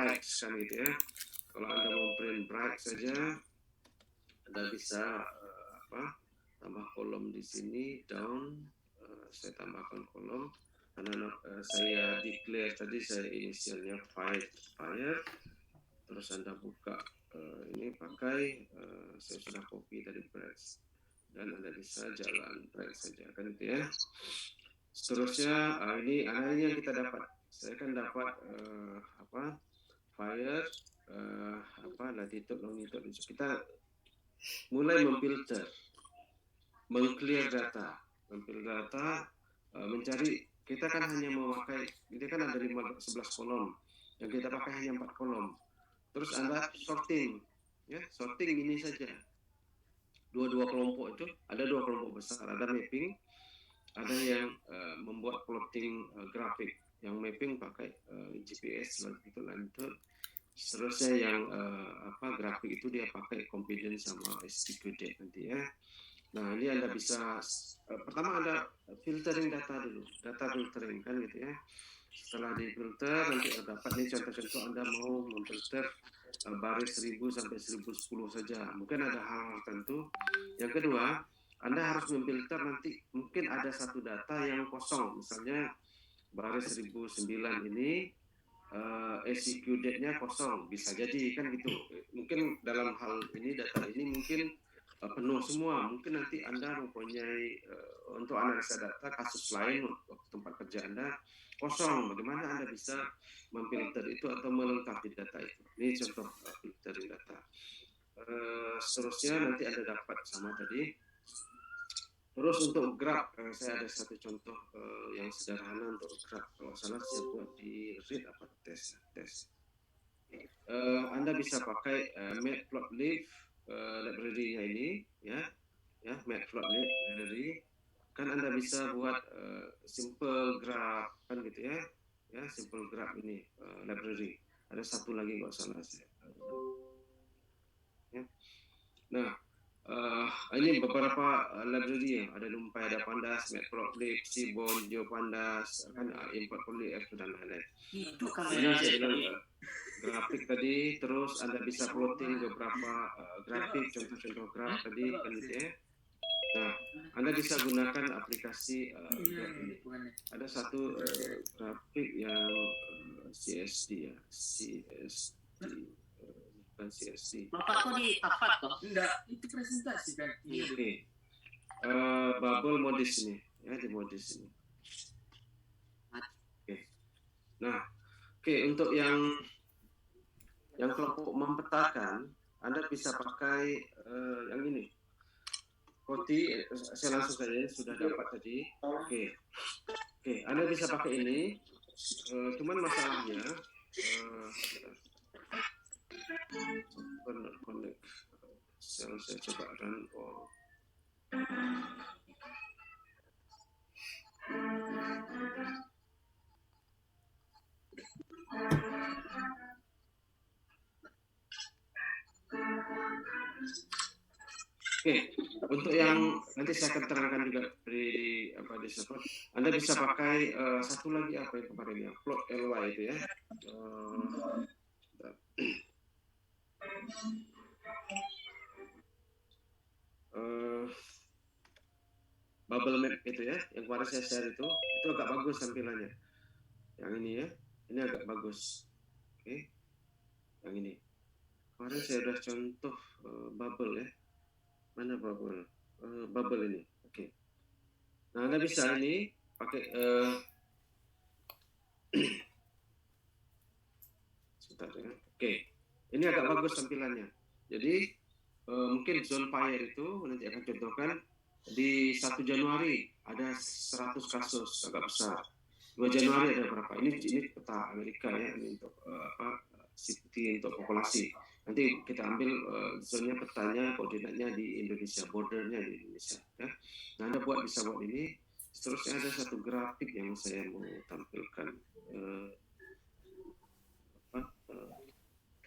brights kan gitu ya. Kalau Anda mau print bright saja, Anda bisa tambah kolom di sini, down, saya tambahkan kolom, karena saya declare tadi saya inisialnya fire, terus Anda buka ini pakai, saya sudah copy dari bright, dan Anda bisa jalan bright saja kan gitu ya. Seterusnya ini yang kita dapat. Saya kan dapat fire, latitude, longitude. Kita mulai memfilter, mengclear data, mencari. Kita kan hanya memakai, ini kan ada 11 kolom, yang kita pakai hanya 4 kolom. Terus Anda sorting, ya sorting ini saja. Dua kelompok itu, ada 2 kelompok besar, ada mapping, ada yang membuat plotting grafik, yang mapping pakai GPS longitude. Seterusnya yang grafik itu dia pakai confidence sama SPQD nanti ya. Nah ini Anda bisa pertama Anda filtering data dulu, data filtering kan gitu ya. Setelah difilter nanti Anda dapat nih contoh-contoh Anda mau memfilter baris 1000 sampai 1010 saja. Mungkin ada hal-hal tertentu. Yang kedua, Anda harus memfilter nanti mungkin ada satu data yang kosong, misalnya baris 1009 ini SEQ date-nya kosong, bisa jadi kan gitu. Mungkin dalam hal ini data ini mungkin penuh semua. Mungkin nanti Anda mempunyai untuk analisa data kasus lain waktu tempat kerja Anda kosong. Bagaimana Anda bisa memfilter itu atau melengkapi data itu? Ini contoh filtering data. Seterusnya nanti Anda dapat sama tadi. Terus untuk graph, saya ada satu contoh yang sederhana untuk graph. Kalau salah saya buat di read apa tes. Anda bisa pakai Matplotlib library-nya ini, ya Matplotlib library. Kan Anda bisa buat simple graph kan gitu ya, simple graph ini library. Ada satu lagi kalau salah saya. Ya. Nah. Ini beberapa library yang ada NumPy, ada Pandas, Matplotlib, Seaborn, GeoPandas, kan ImportPolyF dan lain-lain. Itu kan ini saya bilang grafik tadi, terus Anda bisa plotting beberapa grafik, contoh-contoh graf tadi kan gitu ya. Nah, Anda bisa gunakan aplikasi graf ini. Ada satu grafik yang CSD ya, bukan CSD. Bapak kok di Afat toh? Enggak, itu presentasi kan. Oke. Bubble modis ini, ya di modis ini. Oke. Nah, untuk yang kelompok mempetakan, Anda bisa pakai yang ini. Koti, saya langsung saja sudah dapat tadi. Oke, Anda bisa pakai ini. Cuman masalahnya, connect. Saya coba run. Untuk yang nanti saya akan terangkan juga di support, Anda bisa pakai satu lagi apa yang kemarin ya, plot ly itu ya. Bubble map itu ya, yang kemarin saya share itu agak bagus tampilannya. Yang ini ya, ini agak bagus. Oke. Yang ini. Kemarin saya sudah contoh bubble ya. Mana bubble? Bubble ini. Oke. Nah, Anda bisa ini pakai sebentar ya. Oke. Ini agak bagus tampilannya. Jadi mungkin zone fire itu nanti akan contohkan di 1 Januari ada 100 kasus agak besar. 2 Januari ada berapa? Ini peta Amerika ya, ini untuk city untuk populasi. Nanti kita ambil zonnya, petanya, koordinatnya di Indonesia, bordernya di Indonesia. Ya. Nah, Anda bisa buat ini. Seterusnya ada satu grafik yang saya mau tampilkan.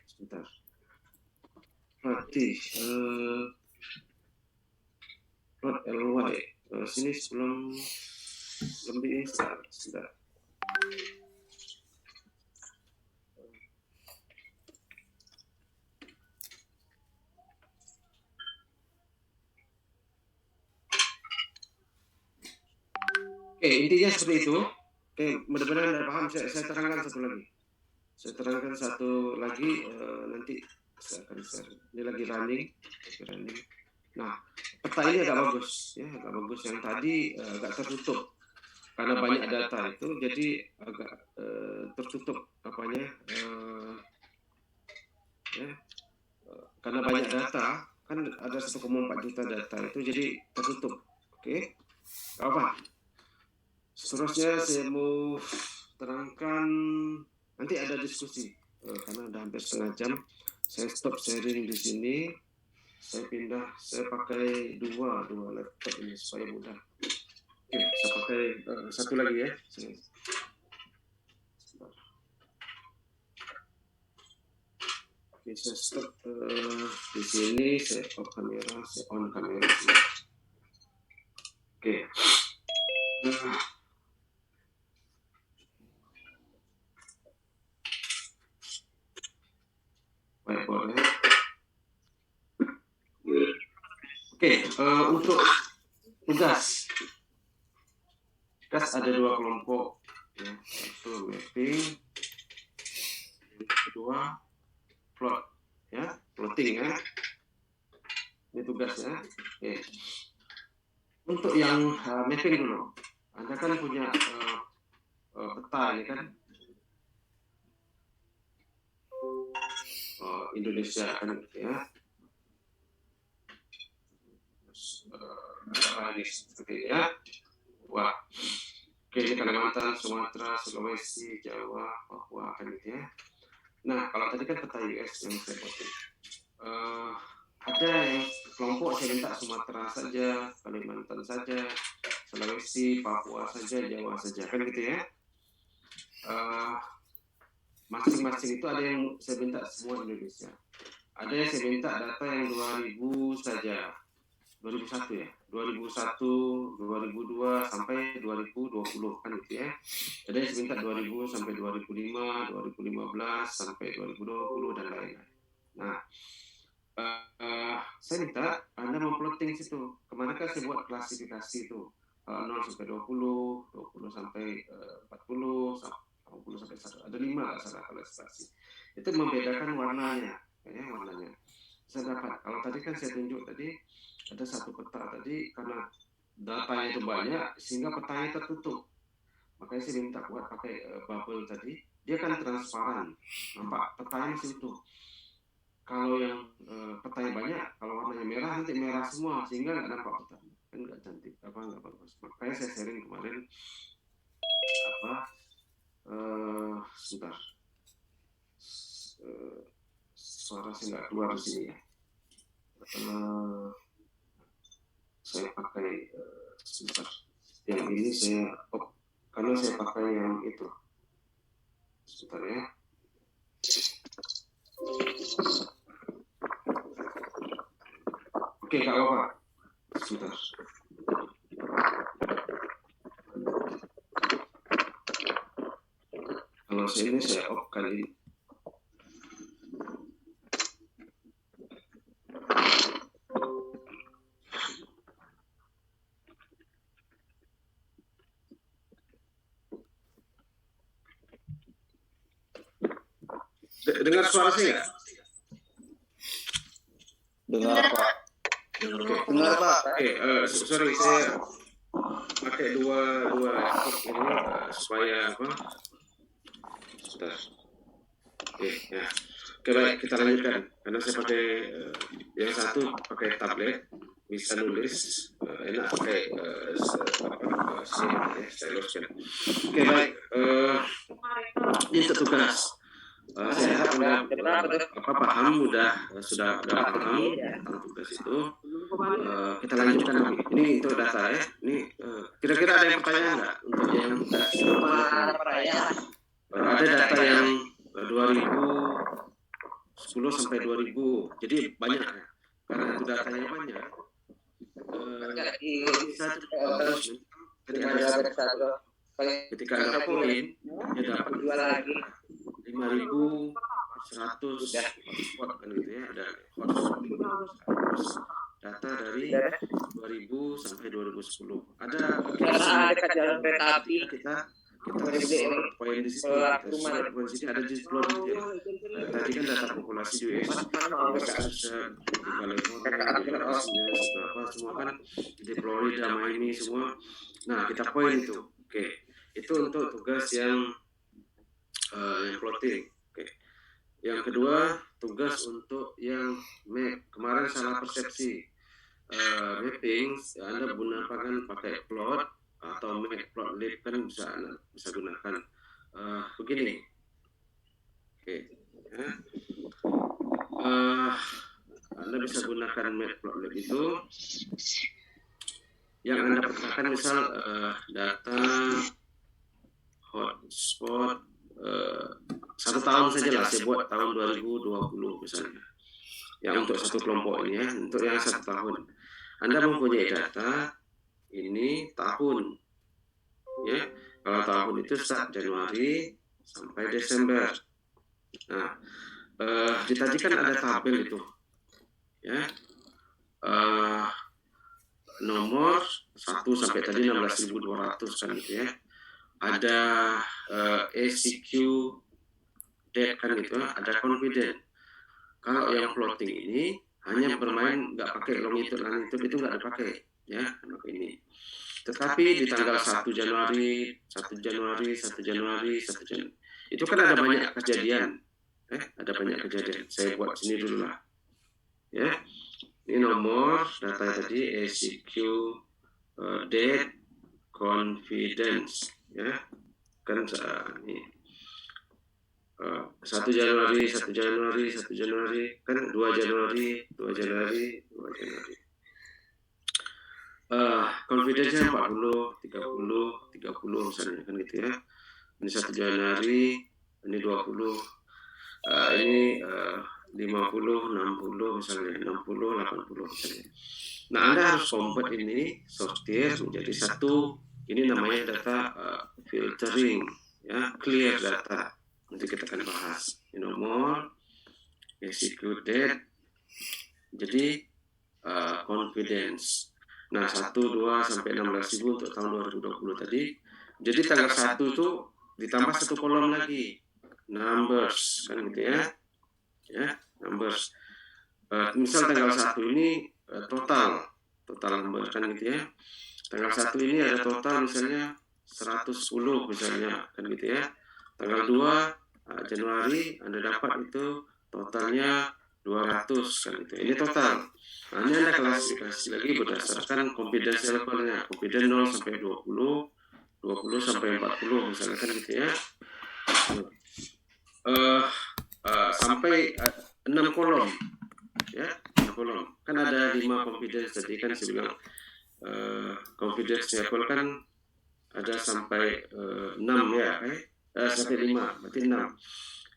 Sebentar. Berarti plot ly. Sini sebelum lebih instal. Sebentar. intinya seperti itu. Oke, mudah-mudahan Anda paham. Saya terangkan satu lagi. Nanti saya akan share. Ini lagi running. Nah, peta ini agak bagus, ya, agak bagus. Yang tadi agak tertutup karena banyak data itu, jadi agak tertutup apanya, ya, karena banyak data, kan ada 1,4 juta data itu, jadi tertutup. Oke, apa? Seterusnya saya mau terangkan, nanti ada diskusi karena udah hampir setengah jam. Saya stop sharing di sini. Saya pindah, saya pakai dua laptop ini supaya mudah. Oke, saya pakai satu lagi ya. Oke, saya stop di sini. Saya off kamera, saya on kamera. Oke. Whiteboard ya. Oke, untuk tugas ada dua kelompok, ya. Satu mapping, yang kedua plot, ya, plotting ya. Ini tugasnya. Oke. Untuk yang mapping dulu, Anda kan punya peta ini kan, Indonesia kan gitu ya. Ini seperti ya. Wah, oke, ini Kalimantan, Sumatera, Sulawesi, Jawa, Papua kan gitu ya. Nah, kalau tadi kan peta US yang saya buatin, ada yang kelompok saya minta Sumatera saja, Kalimantan saja, Sulawesi, Papua saja, Jawa saja kan gitu ya. Masing-masing itu ada yang saya minta semua Indonesia. Ada yang saya minta data yang 2000 saja. 2001 ya, 2001, 2002 sampai 2020 kan gitu ya. Ada yang saya minta 2000 sampai 2005, 2015 sampai 2020 dan lain-lain. Nah, saya minta Anda memplotting situ. Kemarin kan saya buat klasifikasi itu 0 sampai 20, 20 sampai 40, 40 sampai 1. Ada 5 nggak salah klasifikasi. Itu membedakan warnanya, ya, warnanya. Saya dapat. Kalau tadi kan saya tunjuk tadi ada satu peta tadi karena datanya itu banyak sehingga petanya tertutup. Makanya saya minta buat pakai bubble tadi. Dia kan transparan, nampak petanya masih utuh. Kalau yang petanya banyak, kalau warnanya merah nanti merah semua sehingga nggak nampak petanya, kan nggak cantik, nggak bagus. Makanya saya sharing kemarin sebentar, suara saya nggak keluar di sini ya. Saya pakai sebentar. Yang ini saya karena saya pakai yang itu. Sebentar ya. Oke, Kak Bapak. Sebentar. Kalau saya ini saya off kali ini. Dengar suara saya? Dengar Pak. Dengar Pak. Oke, sorry saya pakai dua laptop ini supaya apa? Sebentar. Oke, ya. Oke, baik, kita lanjutkan. Karena saya pakai yang satu pakai tablet, bisa nulis, enak pakai stylus. Oke, baik. Ini untuk tugas. Saya harap Anda paham, sudah paham tentang tugas itu. Kita lanjutkan lagi. Ini untuk data ya. Ini kira-kira ada yang pertanyaan nggak untuk yang tugas? Ada data yang 2010 sampai 2000. Jadi banyak ya. Karena itu datanya banyak. Ketika ada poin, dia dapat 5.100 hotspot kan gitu ya, ada hotspot data dari 2000 sampai 2010. ada Karena dekat jalan kereta api. kita slot poin di situ, slot poin sini ada di slot itu ya. Tadi kan data populasi di US, Massachusetts, di California, di Los Angeles, beberapa semua kan di Florida, Miami semua. Nah kita poin itu, oke. Itu untuk tugas yang floating. Oke. Yang kedua tugas untuk yang map. Kemarin salah persepsi. Mapping Anda gunakan pakai plot atau matplotlib kan bisa gunakan begini. Oke. Ya. Anda bisa gunakan matplotlib itu yang Anda petakan misal data hotspot 1 tahun saja lah, saya buat tahun 2020 misalnya. Ya untuk satu kelompok ini ya, untuk yang 1 tahun. Anda mempunyai data ini tahun, ya. Kalau tahun itu start Januari sampai Desember. Nah, tadi kan ada tabel itu, ya. Nomor 1 sampai tadi 16.200 kan gitu ya. Ada ACQ date kan gitu, ada confident. Kalau yang floating ini hanya bermain nggak pakai longitude itu nggak dipakai ya ini. Tetapi di tanggal 1 Januari itu kan ada banyak kejadian. Ada banyak kejadian. Saya buat sini dulu lah. Ya. Ini nomor data tadi ACQ date confidence ya. Kan ini 1 Januari kan 2 Januari confidence-nya 40 misalnya kan gitu ya. Ini 1 Januari, ini 20, ini 50, 60 misalnya, 60, 80 misalnya. Nah, Anda harus convert ini sortir menjadi satu, ini namanya data filtering ya, clear data. Nanti kita akan bahas ini nomor execute date jadi confidence. Nah 1, 2 sampai 16.000 untuk tahun 2020 tadi. Jadi tanggal 1 itu ditambah 1 kolom lagi numbers kan gitu ya, numbers. Misal tanggal 1 ini total numbers kan gitu ya. Tanggal 1 ini ada total misalnya 110 misalnya kan gitu ya. Tanggal 2 Januari Anda dapat itu totalnya 200 kan itu. Ini total. Nah, ini Anda klasifikasi lagi berdasarkan confidence levelnya. Confidence 0 sampai 20 sampai 40 misalnya kan gitu ya. Sampai 6 kolom. Ya, 6 kolom. Kan ada 5 confidence tadi kan saya bilang confidence level kan ada sampai 6 ya, sampai 5, berarti 6.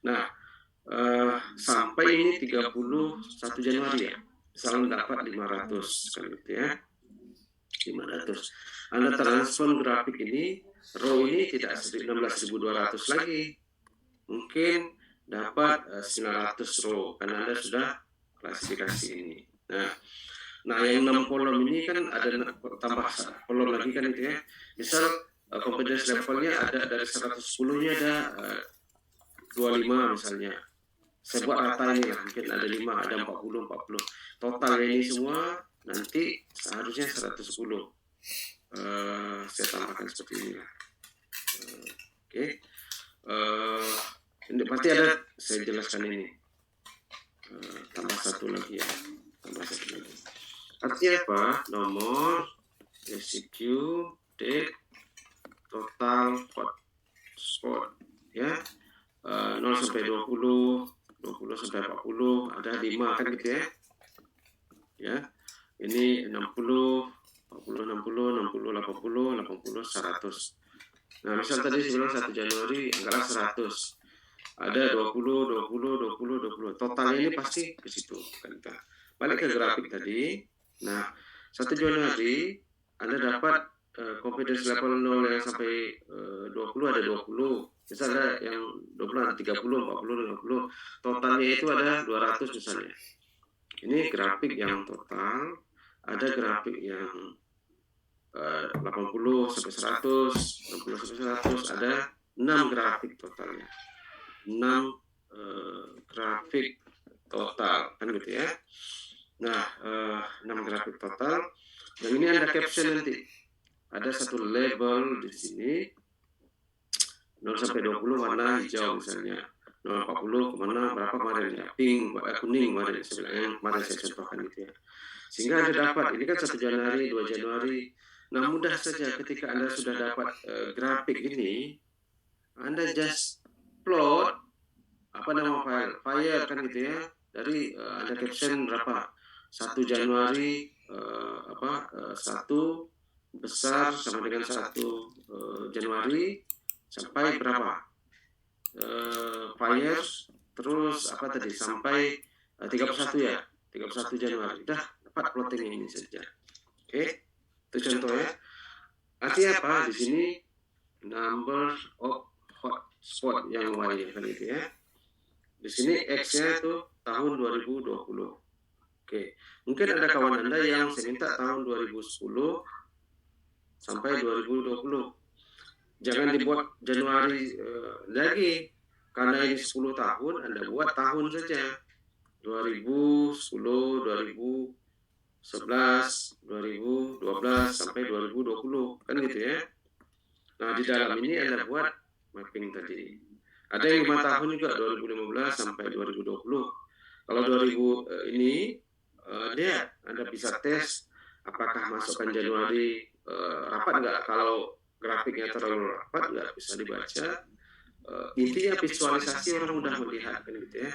Nah, sampai ini 31 Januari ya, misalnya dapat 500 kan gitu ya, 500. Anda transform grafik ini, row ini tidak 16.200 lagi, mungkin dapat 900 row karena Anda sudah klasifikasi ini. Nah yang 6 kolom ini kan ada tambah kolom lagi kan itu ya. Misal confidence levelnya ada dari 110-nya ada 25 misalnya. Saya buat rata ini lah, mungkin ada 5, ada 40. Totalnya ini semua nanti seharusnya 110. Saya tambahkan seperti ini lah. Oke. Ini pasti ada, saya jelaskan ini. Tambah satu lagi ya. Artinya apa? Nomor, SQ, date, total, spot, ya. 0 sampai 20 sampai 40, ada 5 kan gitu ya. Ya. Ini 60, 40, 80, 100. Nah, misal tadi sebelum 1 Januari anggaplah 100. Ada 20. Totalnya ini pasti ke situ kan kita. Balik ke grafik tadi. Nah, 1 Januari Anda dapat confidence level 0 yang sampai 20 ada 20. Misalnya yang 20 ada 30, 40, 50. Totalnya itu ada 200 misalnya. Ini grafik yang total. Ada grafik yang 80 sampai 100, 60 sampai 100, ada 6 grafik totalnya. 6 grafik total kan gitu ya. Nah, 6 grafik total. Yang ini ada caption nanti. Ada satu label di sini 0 sampai 20 warna hijau misalnya. 040 kemana berapa kemarin ya, pink, kuning kemarin sebenarnya kemarin saya contohkan gitu ya. Sehingga Anda dapat, ini kan 1 Januari, 2 Januari. Nah, mudah saja ketika Anda sudah dapat grafik ini, Anda just plot apa nama file kan gitu ya. Dari Anda caption berapa? 1 Januari 1 besar sama dengan 1 Januari sampai berapa? Fire terus apa tadi sampai 31 ya, 31 Januari. Dah dapat plotting ini saja. Oke, itu contoh ya. Artinya apa? Di sini number of hotspot yang Y kan gitu ya. Di sini X-nya itu tahun 2020. Oke, mungkin ada kawan Anda yang saya minta tahun 2010 sampai 2020. Jangan dibuat Januari lagi, karena ini 10 tahun, Anda buat tahun saja. 2010, 2011, 2012, sampai 2020. Kan gitu ya. Nah, di dalam ini Anda buat mapping tadi. Ada yang 5 tahun juga, 2015 sampai 2020. Kalau 2000 ini, dia Anda bisa tes apakah masukkan Januari rapat nggak. Kalau grafiknya terlalu rapat nggak bisa dibaca. Intinya visualisasi orang mudah melihat kan gitu ya.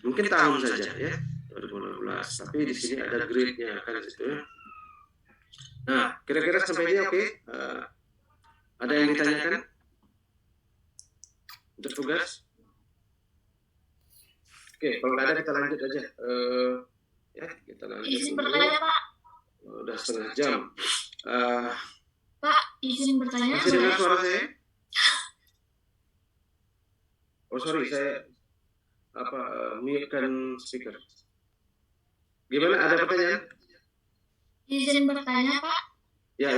Mungkin tahun saja ya 2016, tapi di sini ada grid-nya kan gitu ya. Nah, kira-kira sampai ini oke? Ada yang ditanyakan untuk tugas? Oke, kalau nggak ada kita lanjut aja. Ya, kita lanjut Izin dulu. bertanya, Pak. Udah setengah jam. Pak, izin bertanya. Masih dengar suara saya? Oh sorry, saya mute-kan speaker. Gimana? Ada pertanyaan? Izin bertanya, Pak. Ya.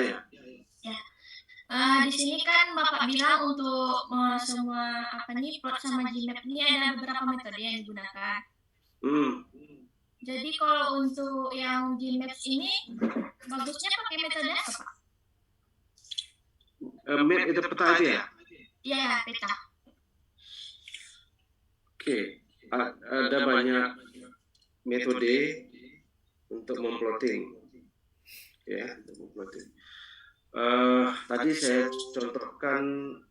Di sini kan Bapak bilang untuk semua plot sama Gmap ini ada beberapa metode yang digunakan. Jadi kalau untuk yang Gmaps ini bagusnya pakai metode apa, Pak? Map itu peta itu ya? Iya, peta. Oke, ada banyak metode untuk memplotting. Ya, untuk memplotting. Tadi saya contohkan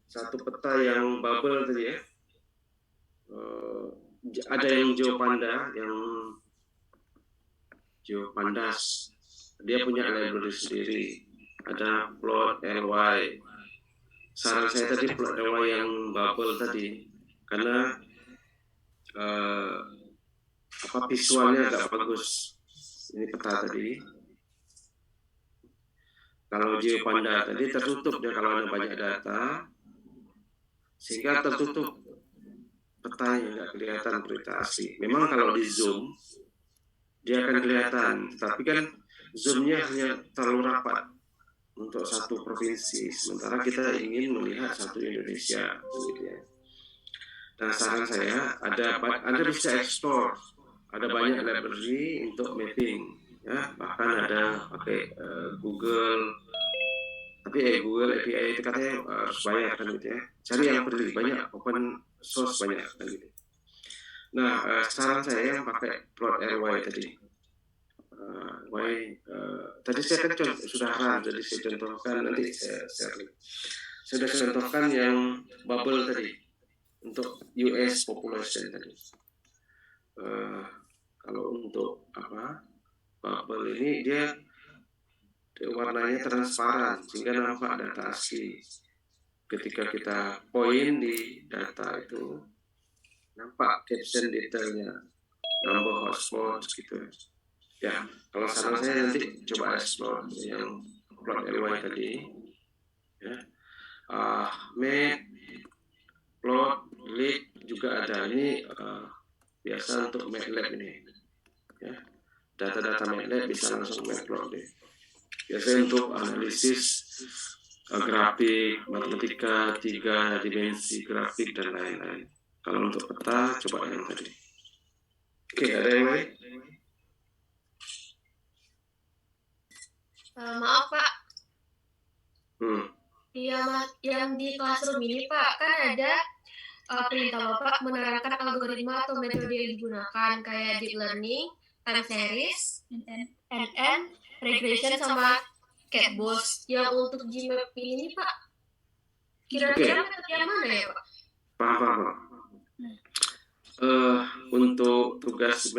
satu peta yang bubble tadi ya. Ada yang Geopanda, yang Geopandas. Dia punya library sendiri. Ada plot LY. Saran saya tadi plot LY yang bubble tadi, karena visualnya agak bagus. Ini peta tadi. Kalau Geopanda tadi tertutup dia kalau ada banyak data, sehingga tertutup petanya nggak kelihatan berita asli. Memang kalau di zoom dia akan kelihatan, tapi kan zoomnya hanya terlalu rapat untuk satu provinsi, sementara kita ingin melihat satu Indonesia, gitu ya. Nah, saran saya Anda bisa explore, ada banyak library untuk mapping, ya, bahkan ada pakai Google, tapi Google API itu katanya harus bayar kan gitu ya. Cari yang free, banyak open source banyak kan gitu. Nah, saran saya yang pakai plot LY tadi. Tadi saya kan sudah jadi saya contohkan, nanti saya share. Saya sudah contohkan yang bubble tadi untuk US population tadi. Kalau untuk bubble ini dia warnanya transparan sehingga nampak data asli. Ketika kita poin di data itu nampak caption detailnya, number hotspot gitu. Ya, kalau saran saya nanti coba explore yang plot LY tadi. Ya. Map, plot, lead juga ada. Ini biasa untuk MATLAB ini. Ya. Data-data MATLAB bisa langsung matplot deh. Biasanya untuk analisis grafik, matematika, 3 dimensi, grafik, dan lain-lain. Kalau untuk peta, coba yang tadi. Oke, ada yang lain? Maaf Pak, yang di Classroom ini Pak, kan ada perintah Bapak menerangkan algoritma atau metode yang digunakan kayak deep learning, time series, NN, regression, sama CatBoss. Yang untuk GMAP ini Pak, kira-kira metode yang mana ya Pak? Paham. Untuk tugas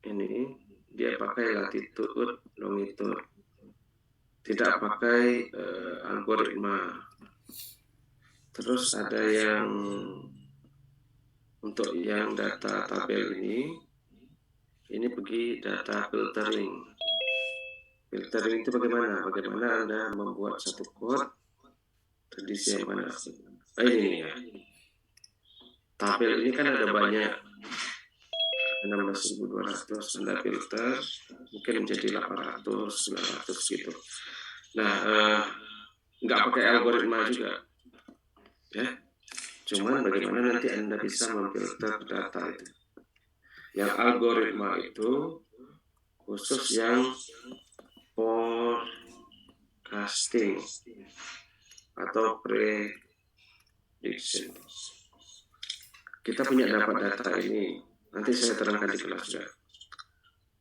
ini dia pakai latitude, longitude, tidak pakai algoritma. Terus ada yang untuk yang data tabel ini pergi data filtering. Filtering itu bagaimana? Bagaimana Anda membuat satu code tradisi yang mana? Ini ya. Tabel ini kan ada banyak, 16.200 Anda filter, mungkin menjadi 800, 900 gitu. Nah, nggak pakai algoritma juga, ya. Cuman bagaimana nanti Anda bisa memfilter data itu. Yang algoritma itu khusus yang forecasting atau prediction. Kita punya dapat data ini, nanti saya terangkan di kelas ya.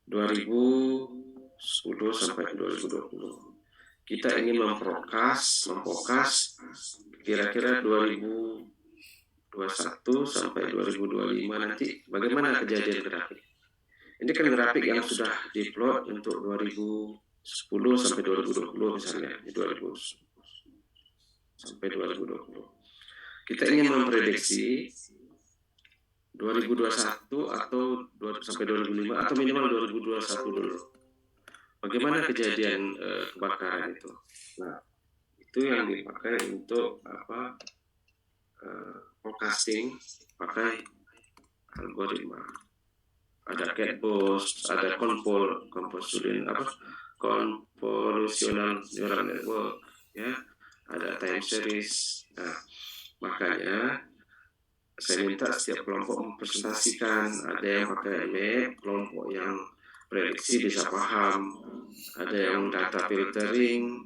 2010 sampai 2020. Kita ingin memforecast kira-kira 2021 sampai 2025 nanti bagaimana kejadian grafik. Ini kan grafik yang sudah diplot untuk 2010 sampai 2020 misalnya, 2010 sampai 2020. Kita ingin memprediksi 2021 atau sampai 2005 atau minimal 2021 dulu. Bagaimana kejadian kebakaran itu? Nah, itu yang dipakai untuk forecasting, pakai algoritma. Ada CatBoss, ada convolutional neural network, ya, ada time series. Nah, makanya saya minta setiap kelompok mempresentasikan. Ada yang pakai map, kelompok yang prediksi bisa paham. Ada yang data filtering,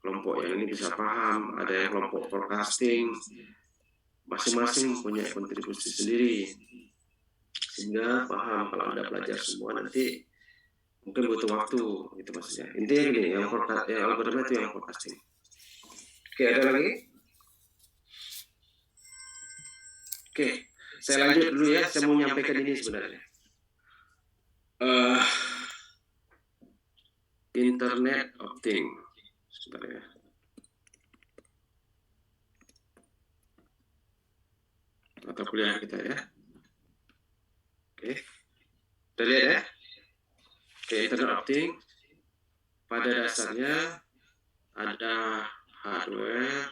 kelompok yang ini bisa paham. Ada yang kelompok forecasting. Masing-masing punya kontribusi sendiri, sehingga paham. Kalau Anda belajar semua nanti mungkin butuh waktu, gitu maksudnya. Intinya gini, yang algoritma itu yang forecasting. Oke, ada lagi? Oke, saya lanjut dulu ya. Saya mau menyampaikan ini sebenarnya. Internet of Things sebenarnya. Mata kuliah kita ya. Oke. Kita lihat ya. Oke, Internet of Things pada dasarnya ada hardware,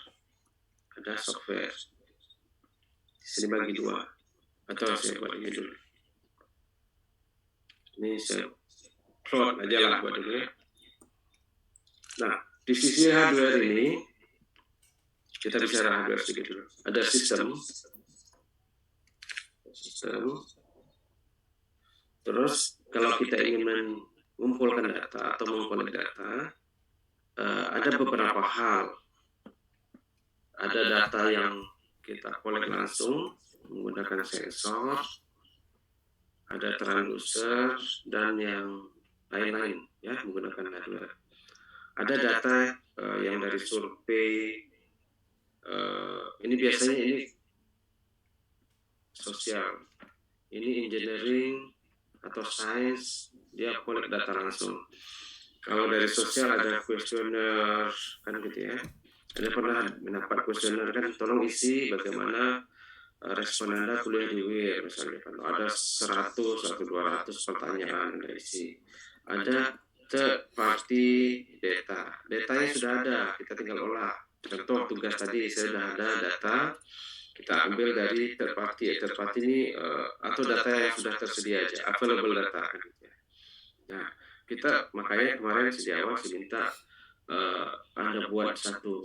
ada software. Di sini bagi dua. Atau saya buat ini dulu. Ini saya plot aja lah buat dulu ya. Nah, di sisi hardware ini kita bicara hardware sedikit dulu. Ada sistem. Terus kalau kita ingin mengumpulkan data atau mengkolek data, ada beberapa hal. Ada data yang kita kolek langsung menggunakan sensor, ada transducer, dan yang lain-lain ya menggunakan hardware. Ada data yang dari survei. Ini biasanya ini sosial, ini engineering atau sains, dia kolek data langsung. Kalau dari sosial ada kuesioner kan gitu ya. Ada pernah mendapat kuesioner kan, tolong isi bagaimana respon Anda kuliah di UIR misalnya. Kalau ada 100 atau 200 pertanyaan Anda isi. Ada third party data. Datanya sudah ada, kita tinggal olah. Contoh tugas tadi saya sudah ada data, kita ambil dari third party. Third party ini atau data yang sudah tersedia aja, available data. Nah, kita makanya kemarin sejak awal saya minta Anda buat satu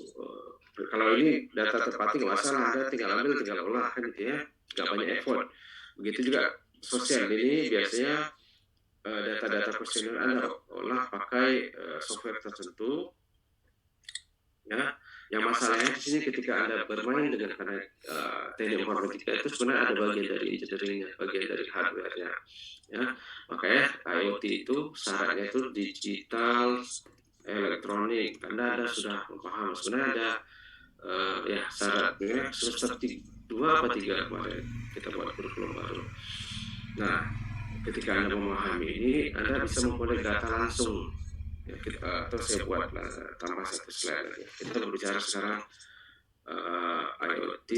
kalau ini data terpati nggak masalah, Anda tinggal ambil, tinggal olah kan gitu ya, nggak banyak effort. Begitu juga sosial ini biasanya data-data kuesioner Anda olah pakai software tertentu, ya. Yang masalahnya di sini ketika Anda bermain dengan teknik informatika itu sebenarnya ada bagian dari engineering-nya, bagian dari hardware-nya, ya. Makanya IoT itu syaratnya itu digital, elektronik. Anda sudah paham sebenarnya ada ya syaratnya semester 2 apa 3 kemarin kita buat kurikulum baru. Nah, ketika Anda memahami ini, Anda bisa memperoleh data langsung. Ya, atau saya buat tambah satu slide lagi. Kita berbicara sekarang IoT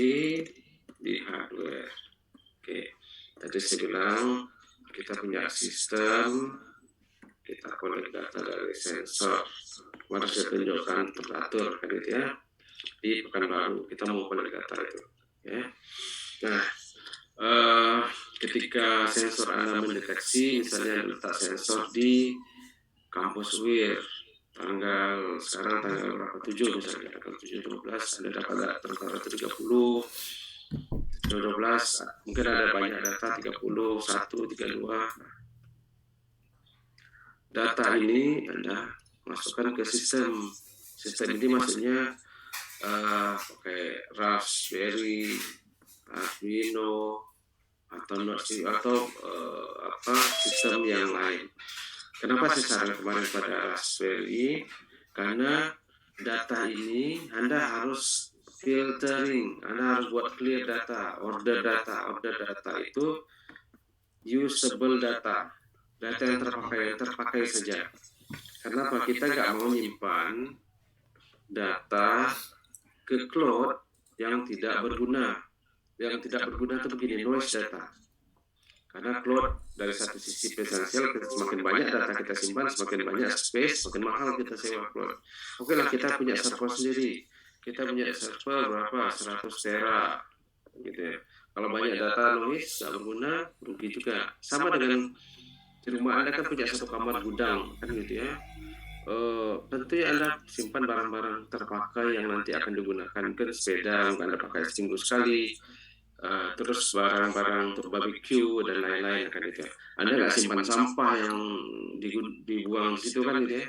di hardware. Oke, tadi saya bilang kita punya sistem, kita collect data dari sensor. Kemarin saya tunjukkan teratur kan gitu ya. Di Pekanbaru kita mau collect data itu. Ya. Nah, ketika sensor Anda mendeteksi, misalnya letak sensor di kampus UIR, sekarang tanggal berapa, 7 misalnya, tanggal 7/12, Anda dapat data tentara 30, 12, mungkin ada banyak data, 31, 32. Data ini Anda masukkan ke sistem. Sistem ini maksudnya pakai Raspberry, Arduino, atau sistem yang lain. Kenapa saya saran kemarin pada Raspberry? Karena data ini Anda harus filtering, Anda harus buat clear data, order data itu usable data yang terpakai saja. Kenapa kita nggak mau menyimpan data ke cloud yang tidak berguna? Yang tidak berguna itu begini, noise data. Karena cloud dari satu sisi esensial, semakin banyak data kita simpan, semakin banyak space, semakin mahal kita sewa cloud. Oke lah, kita punya server sendiri. Kita punya server berapa? 100 tera. Gitu ya. Kalau banyak data noise, tidak berguna, rugi juga. Sama dengan di rumah Anda kan punya satu kamar gudang, kan gitu ya. Tentunya Anda simpan barang-barang terpakai yang nanti akan digunakan ke sepeda, Anda pakai seminggu sekali. Terus barang-barang untuk barbecue dan lain-lain kan gitu ya. Anda nggak simpan sampah yang dibuang di situ kan gitu ya.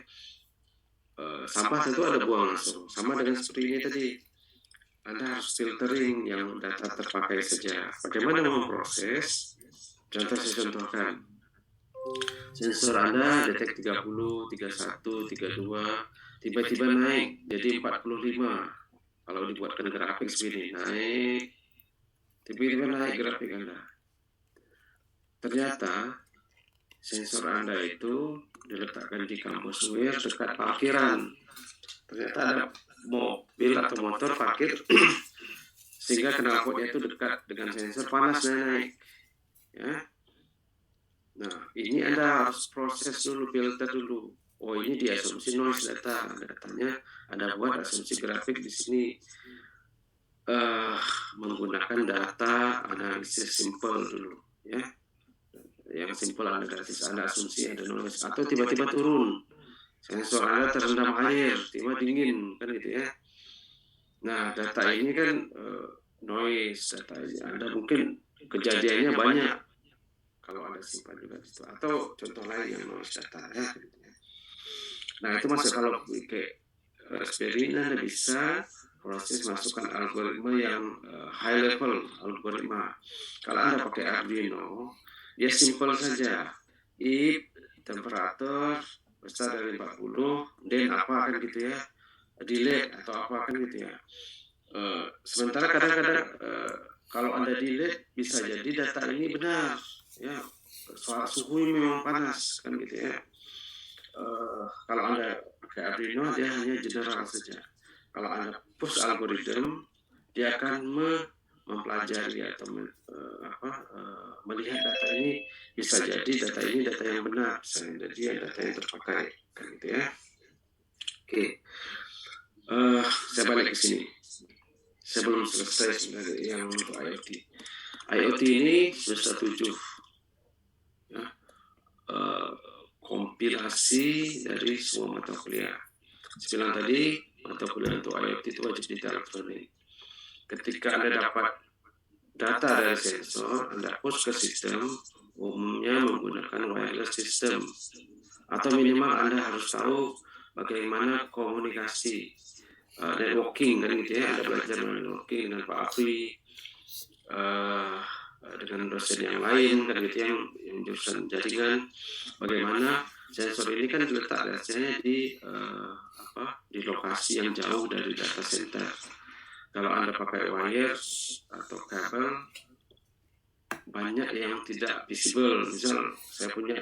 Sampah tentu ada buang langsung. Sama dengan seperti ini tadi. Anda harus filtering yang data terpakai saja. Bagaimana memproses? Contoh saya contohkan. Sensor Anda detek 30, 31, 32, tiba-tiba naik jadi 45. Kalau dibuatkan grafik seperti ini, naik, tiba-tiba naik grafik Anda. Ternyata sensor Anda itu diletakkan di kampus UIR dekat parkiran. Ternyata ada mobil atau motor parkir sehingga knalpotnya itu dekat dengan sensor, panas naik. Ya. Nah, ini Anda harus proses dulu, filter dulu. Oh, ini di asumsi noise data. Datanya Anda buat asumsi grafik di sini. Menggunakan data analisis simple dulu, ya. Yang simple analisis Anda asumsi ada noise atau tiba-tiba turun. Sensor Anda terendam air, tiba dingin, kan gitu ya. Nah, data ini kan noise data ini. Anda mungkin kejadiannya banyak. Kalau Anda simpan juga di situ. Atau contoh lain yang noise data ya. Nah, itu masuk kalau pakai Raspberry Anda bisa proses masukkan algoritma yang high level algoritma. Kalau Anda pakai Arduino, dia simple saja. If temperatur besar dari 40, then apa kan gitu ya. Delete atau apa kan gitu ya. Sementara kadang-kadang kalau Anda delete bisa jadi data ini benar. Ya, soal suhu memang panas kan gitu ya. Kalau Anda pakai Arduino dia hanya general saja. Kalau Anda push algoritma, dia akan mempelajari atau melihat data ini, bisa jadi data ini data yang benar, bisa jadi data yang terpakai kan gitu ya. Oke. Saya balik ke sini. Saya belum selesai sebenarnya yang untuk IoT. IoT ini semester 7. Ya. kompilasi dari semua mata kuliah. Saya bilang tadi, mata kuliah untuk IoT itu wajib data elektronik. Ketika Anda dapat data dari sensor, Anda push ke sistem, umumnya menggunakan wireless system. Atau minimal Anda harus tahu bagaimana komunikasi, networking, kan gitu ya. Anda belajar networking dengan Pak Afri, dengan dosen yang lain, kan gitu, yang jurusan jaringan. Bagaimana sensor ini kan letaknya di lokasi yang jauh dari data center. Kalau Anda pakai wires atau kabel, banyak yang tidak visible. Misal saya punya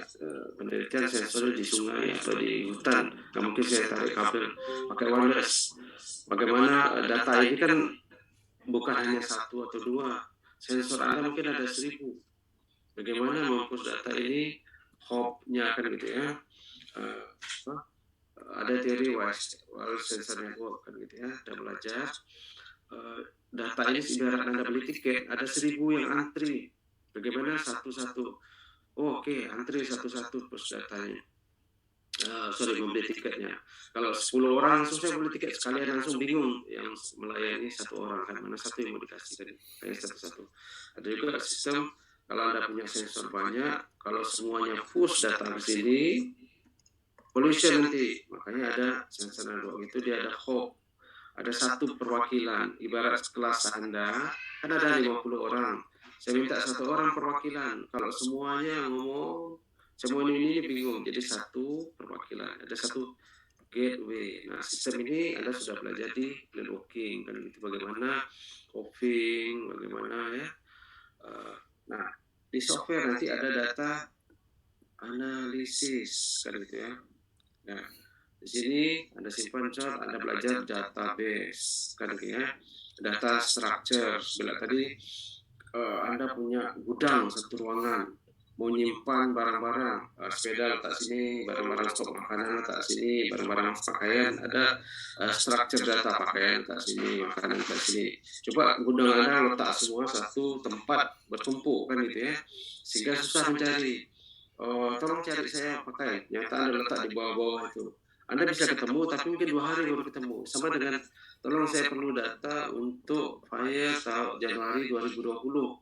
penelitian sensor di sungai atau di hutan, nggak mungkin saya tarik kabel pakai wireless. Bagaimana data ini kan bukan hanya 1 atau 2, sensor Anda mungkin ada 1000. Bagaimana mempush data ini, hop-nya kan gitu ya. Ada teori wireless sensor network kan gitu ya. Kita belajar data ini ibarat Anda beli tiket, ada 1000 yang antri. Bagaimana satu-satu? Oke, antri satu-satu push datanya. Membeli tiketnya. Kalau 10 orang langsung saya beli tiket sekalian, langsung bingung yang melayani 1 orang, kan mana satu yang mau dikasih, kan kayak satu-satu. Ada juga sistem kalau Anda punya sensor banyak, kalau semuanya push data ke sini, pollution nanti. Makanya ada sensor network itu dia ada hub, ada satu perwakilan. Ibarat kelas Anda kan ada 50 orang, saya minta 1 orang perwakilan. Kalau semuanya ngomong semua ini bingung, jadi 1 perwakilan, ada 1 gateway. Nah, sistem ini Anda sudah belajar di networking, kan gitu, bagaimana coughing, bagaimana ya. Nah, di software nanti ada data analisis, kan gitu ya. Nah, di sini Anda simpan chart, Anda belajar database, kan gitu ya. Data structure, bila tadi Anda punya gudang 1 ruangan, mau nyimpan barang-barang, sepeda letak sini, barang-barang stok makanan letak sini, barang-barang pakaian, ada structure data pakaian letak sini, makanan letak sini. Coba gudang Anda letak semua 1 tempat bertumpuk, kan gitu ya, sehingga susah mencari. Tolong cari saya pakai, nyata Anda letak di bawah-bawah itu. Anda bisa ketemu, tapi mungkin 2 hari baru ketemu. Sama dengan, tolong saya perlu data untuk fire tahun Januari 2020.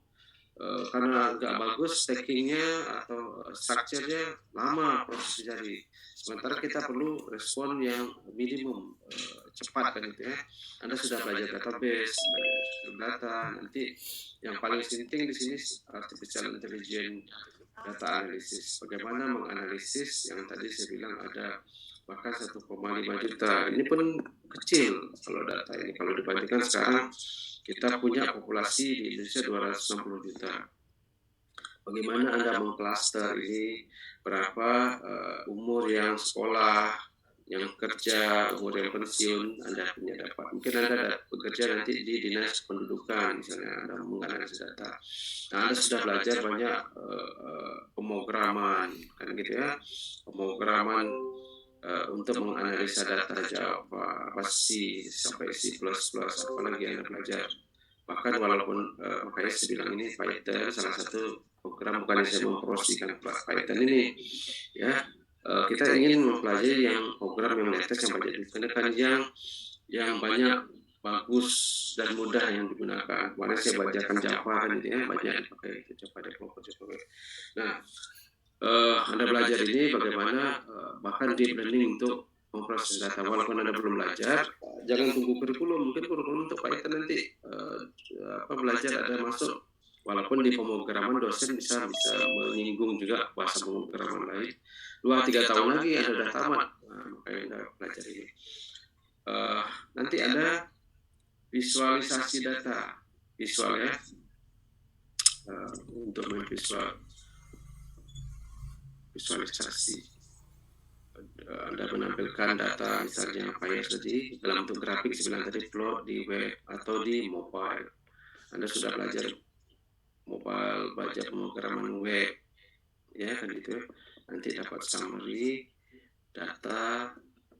Karena nggak bagus stackingnya atau structure-nya lama proses dicari. Sementara kita perlu respon yang minimum, cepat, kan gitu ya. Anda sudah belajar database, belajar data. Nanti yang paling penting di sini artificial intelligence, data analisis. Bagaimana menganalisis yang tadi saya bilang ada bahkan 1,5 juta. Ini pun kecil kalau data ini. Kalau dibandingkan sekarang kita punya populasi di Indonesia 260 juta. Bagaimana Anda mengklaster ini, berapa umur yang sekolah, yang kerja, umur yang pensiun, Anda punya dapat. Mungkin Anda bekerja nanti di dinas kependudukan, misalnya Anda menganalisis data. Nah, Anda sudah belajar banyak pemrograman, kan gitu ya, pemrograman untuk menganalisa data Java, apa C sampai C++, apalagi Anda belajar. Bahkan walaupun makanya saya bilang ini Python salah satu program, bukan saya mempromosikan Python ini ya, kita ingin mempelajari yang program yang latest, yang banyak digunakan, yang banyak bagus dan mudah yang digunakan. Kemarin saya bacakan Java, kan gitu ya, banyak dipakai itu Java developer. Nah, Anda belajar ini bagaimana bahkan deep learning untuk memproses data. Walaupun Anda belum belajar, jangan tunggu kurikulum. Mungkin kurikulum untuk Python nanti belajar ada masuk. Walaupun di pemrograman dosen bisa menyinggung juga bahasa pemrograman lain. 2-3 tahun lagi Anda sudah tamat. Nah, makanya Anda belajar ini. Nanti ada visualisasi data, visual ya, untuk visualisasi. Anda menampilkan data misalnya apa ya tadi dalam bentuk grafik, sebenarnya tadi plot di web atau di mobile. Anda sudah belajar mobile, belajar pemrograman web, ya kan gitu. Nanti dapat summary data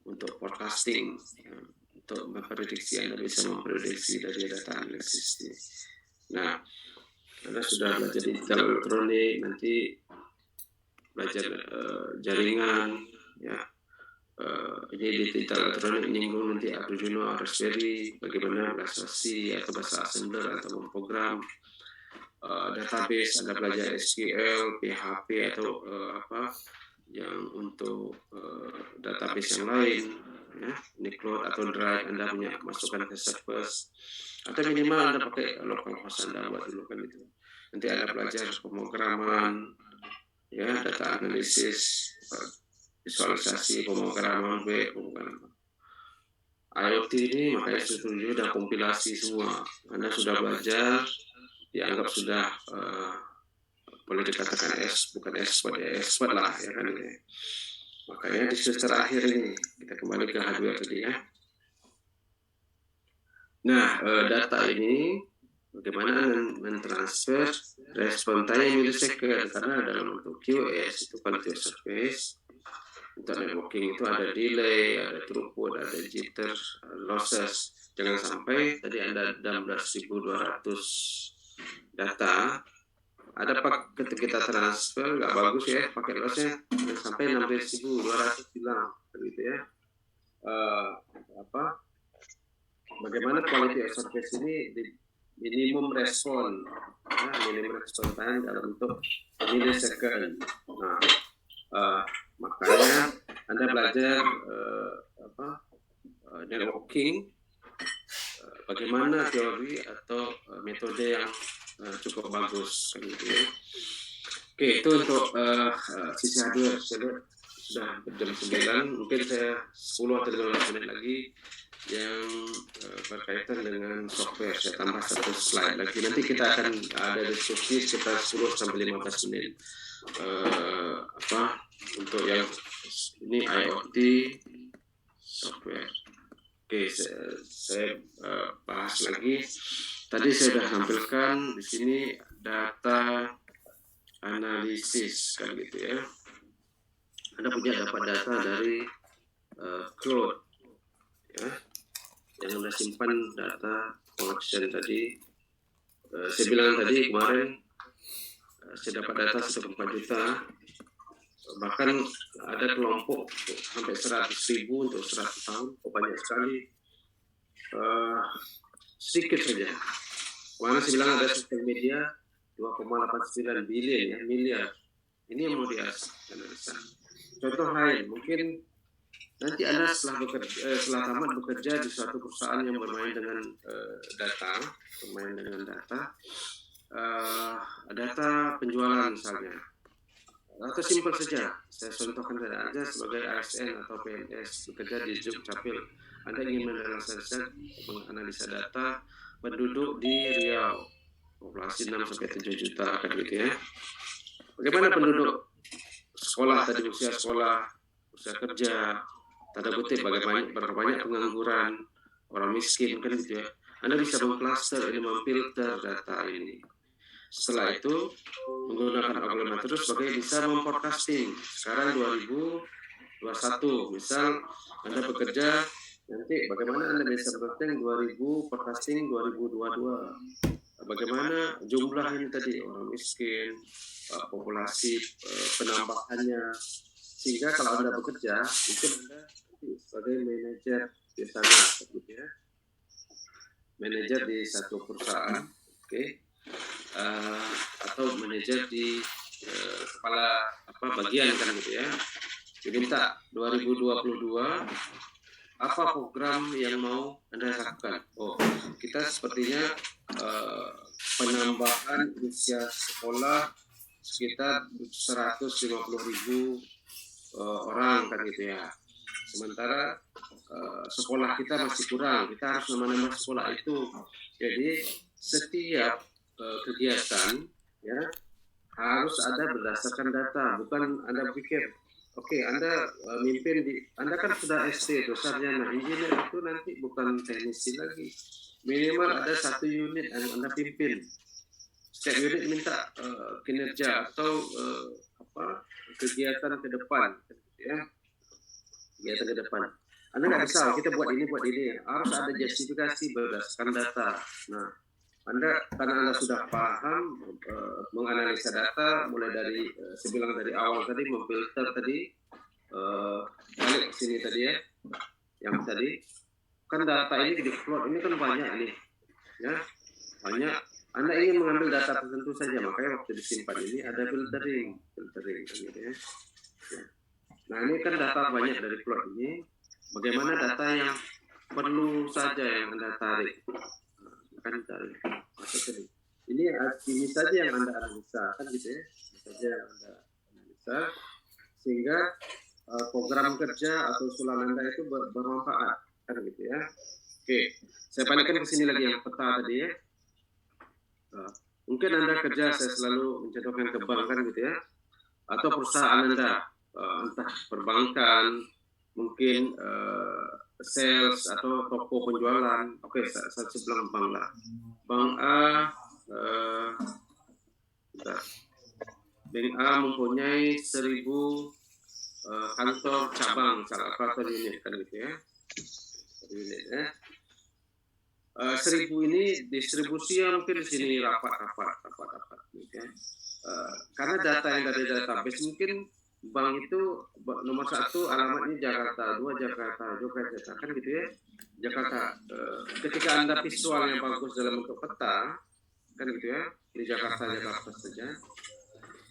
untuk forecasting, ya, untuk memprediksi. Anda bisa memprediksi dari data analisis ini. Nah, Anda sudah belajar digital elektronik, nanti belajar jaringan, ya. Ini di digital elektronik nyinggung nanti Arduino, Raspberry, bagaimana bahasa C atau bahasa assembler atau memprogram, database, Anda belajar SQL, PHP atau yang untuk database yang lain, ya, ini cloud atau drive Anda punya masukkan ke servers, atau minimal Anda pakai local host Anda buat dulu kan itu. Nanti Anda belajar pemrograman, ya, data analisis, visualisasi, pemrograman web, pemrograman IoT ini makanya setuju dan kompilasi semua. Anda sudah belajar, dianggap sudah boleh dikatakan bukan expert lah ya kan ini. Makanya di semester akhir ini kita kembali ke hardware tadi ya. Nah, data ini bagaimana mentransfer respon time millisecond karena dalam bentuk QoS itu quality of service. Untuk networking itu ada delay, ada throughput, ada jitter, losses. Jangan sampai tadi Anda 16.200 data ada ketika kita transfer nggak bagus ya pakai lossnya sampai 16.200 hilang begitu ya. Bagaimana quality of service ini di minimum respon, ya, minimum respon time dalam bentuk millisecond. Nah, makanya Anda belajar networking, bagaimana teori atau metode yang cukup bagus kan gitu ya. Oke, itu untuk sisi hardware. Saya lihat sudah jam 9, mungkin saya 10 atau 15 menit lagi yang berkaitan dengan software. Saya tambah satu slide lagi. Nanti kita akan ada diskusi sekitar 10 sampai 15 menit. Untuk yang ini IoT software. Oke, saya bahas lagi. Tadi saya sudah tampilkan di sini data analisis kan gitu ya. Anda punya dapat data dari cloud ya, yang Anda simpan data collection tadi. Saya bilang tadi kemarin saya dapat data 1,4 juta, bahkan ada kelompok sampai 100.000 untuk 100 tahun, banyak sekali. Sedikit saja. Kemarin saya bilang ada sosial media 2,89 billion ya, miliar. Ini yang mau dianalisa. Contoh lain, mungkin nanti Anda setelah tamat bekerja di suatu perusahaan yang bermain dengan data, data penjualan misalnya. Atau simpel saja, saya contohkan saja sebagai ASN atau PNS bekerja di Dukcapil. Anda ingin menganalisa data penduduk di Riau, populasi 6-7 juta kan gitu ya. Bagaimana penduduk sekolah tadi, usia sekolah, usia kerja, tanda kutip berapa banyak pengangguran, orang miskin kan gitu ya. Anda bisa mengcluster ini, memfilter data ini. Setelah itu menggunakan algoritma terus sebagai bisa memforecasting. Sekarang 2021, misal Anda bekerja nanti bagaimana Anda bisa forecasting 2022. Bagaimana jumlah ini tadi orang miskin, populasi penambahannya, sehingga kalau Anda bekerja mungkin Anda sebagai manajer biasanya gitu ya, manajer di satu perusahaan, oke. Atau manajer di kepala bagian kan gitu ya, diminta 2022 apa program yang mau Anda lakukan. Kita sepertinya penambahan usia sekolah sekitar 150.000 orang kan gitu ya. Sementara sekolah kita masih kurang, kita harus menambah sekolah itu. Jadi setiap kegiatan ya harus ada berdasarkan data, bukan Anda pikir Anda mimpin Anda kan sudah SD itu sarjana engineer itu nanti bukan teknisi lagi, minimal ada satu unit yang Anda pimpin, setiap unit minta kinerja atau kegiatan ke depan ya, kegiatan ke depan. Anda nggak bisa kita buat ini harus ada justifikasi berdasarkan data. Nah, karena Anda sudah paham menganalisa data, mulai dari saya bilang dari awal tadi, memfilter tadi, balik ke sini tadi ya, yang tadi, kan data ini di-plot, ini kan banyak nih, ya, banyak. Anda ingin mengambil data tertentu saja, makanya waktu disimpan ini ada filtering gitu ya. Nah ini kan data banyak dari plot ini, bagaimana data yang perlu saja yang Anda tarik, kan tarik. Ini saja yang Anda analisa, kan gitu ya, ini saja yang Anda analisa, sehingga program kerja atau usulan Anda itu bermanfaat, kan gitu ya. Oke, saya balikkan ke sini lagi yang peta tadi ya. Mungkin Anda kerja, saya selalu mencontohkan ke bank kan gitu ya, atau perusahaan Anda, entah perbankan, mungkin sales atau toko penjualan. Oke, saya bilang bank lah. Bank A, Bank A mempunyai 1000 kantor cabang, salah satu unit kan gitu ya. Unit ya. 1000 ini distribusinya mungkin di sini rapat gitu ya. Karena data yang dari database mungkin bank itu nomor 1 alamatnya Jakarta, 2 Jakarta kan gitu ya. Jakarta. Ketika Anda visual yang bagus dalam bentuk peta, kan gitu ya, di Jakarta saja.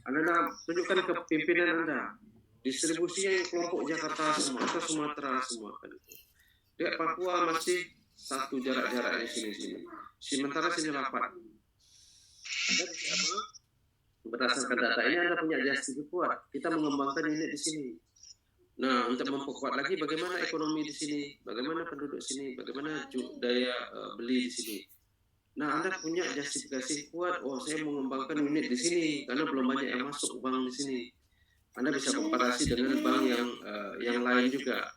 Anda tunjukkan ke pimpinan Anda, distribusinya yang kelompok Jakarta semua atau Sumatera semua kan gitu. Dia Papua masih satu jarak-jaraknya sini. Sementara sini rapat. Anda bisa apa? Berdasarkan data ini Anda punya justifikasi kuat. Kita mengembangkan unit di sini. Nah, untuk memperkuat lagi bagaimana ekonomi di sini, bagaimana penduduk sini, bagaimana daya beli di sini. Nah, Anda punya justifikasi kuat. Oh, saya mengembangkan unit di sini karena belum banyak yang masuk bank di sini. Anda bisa komparasi dengan bank yang lain juga,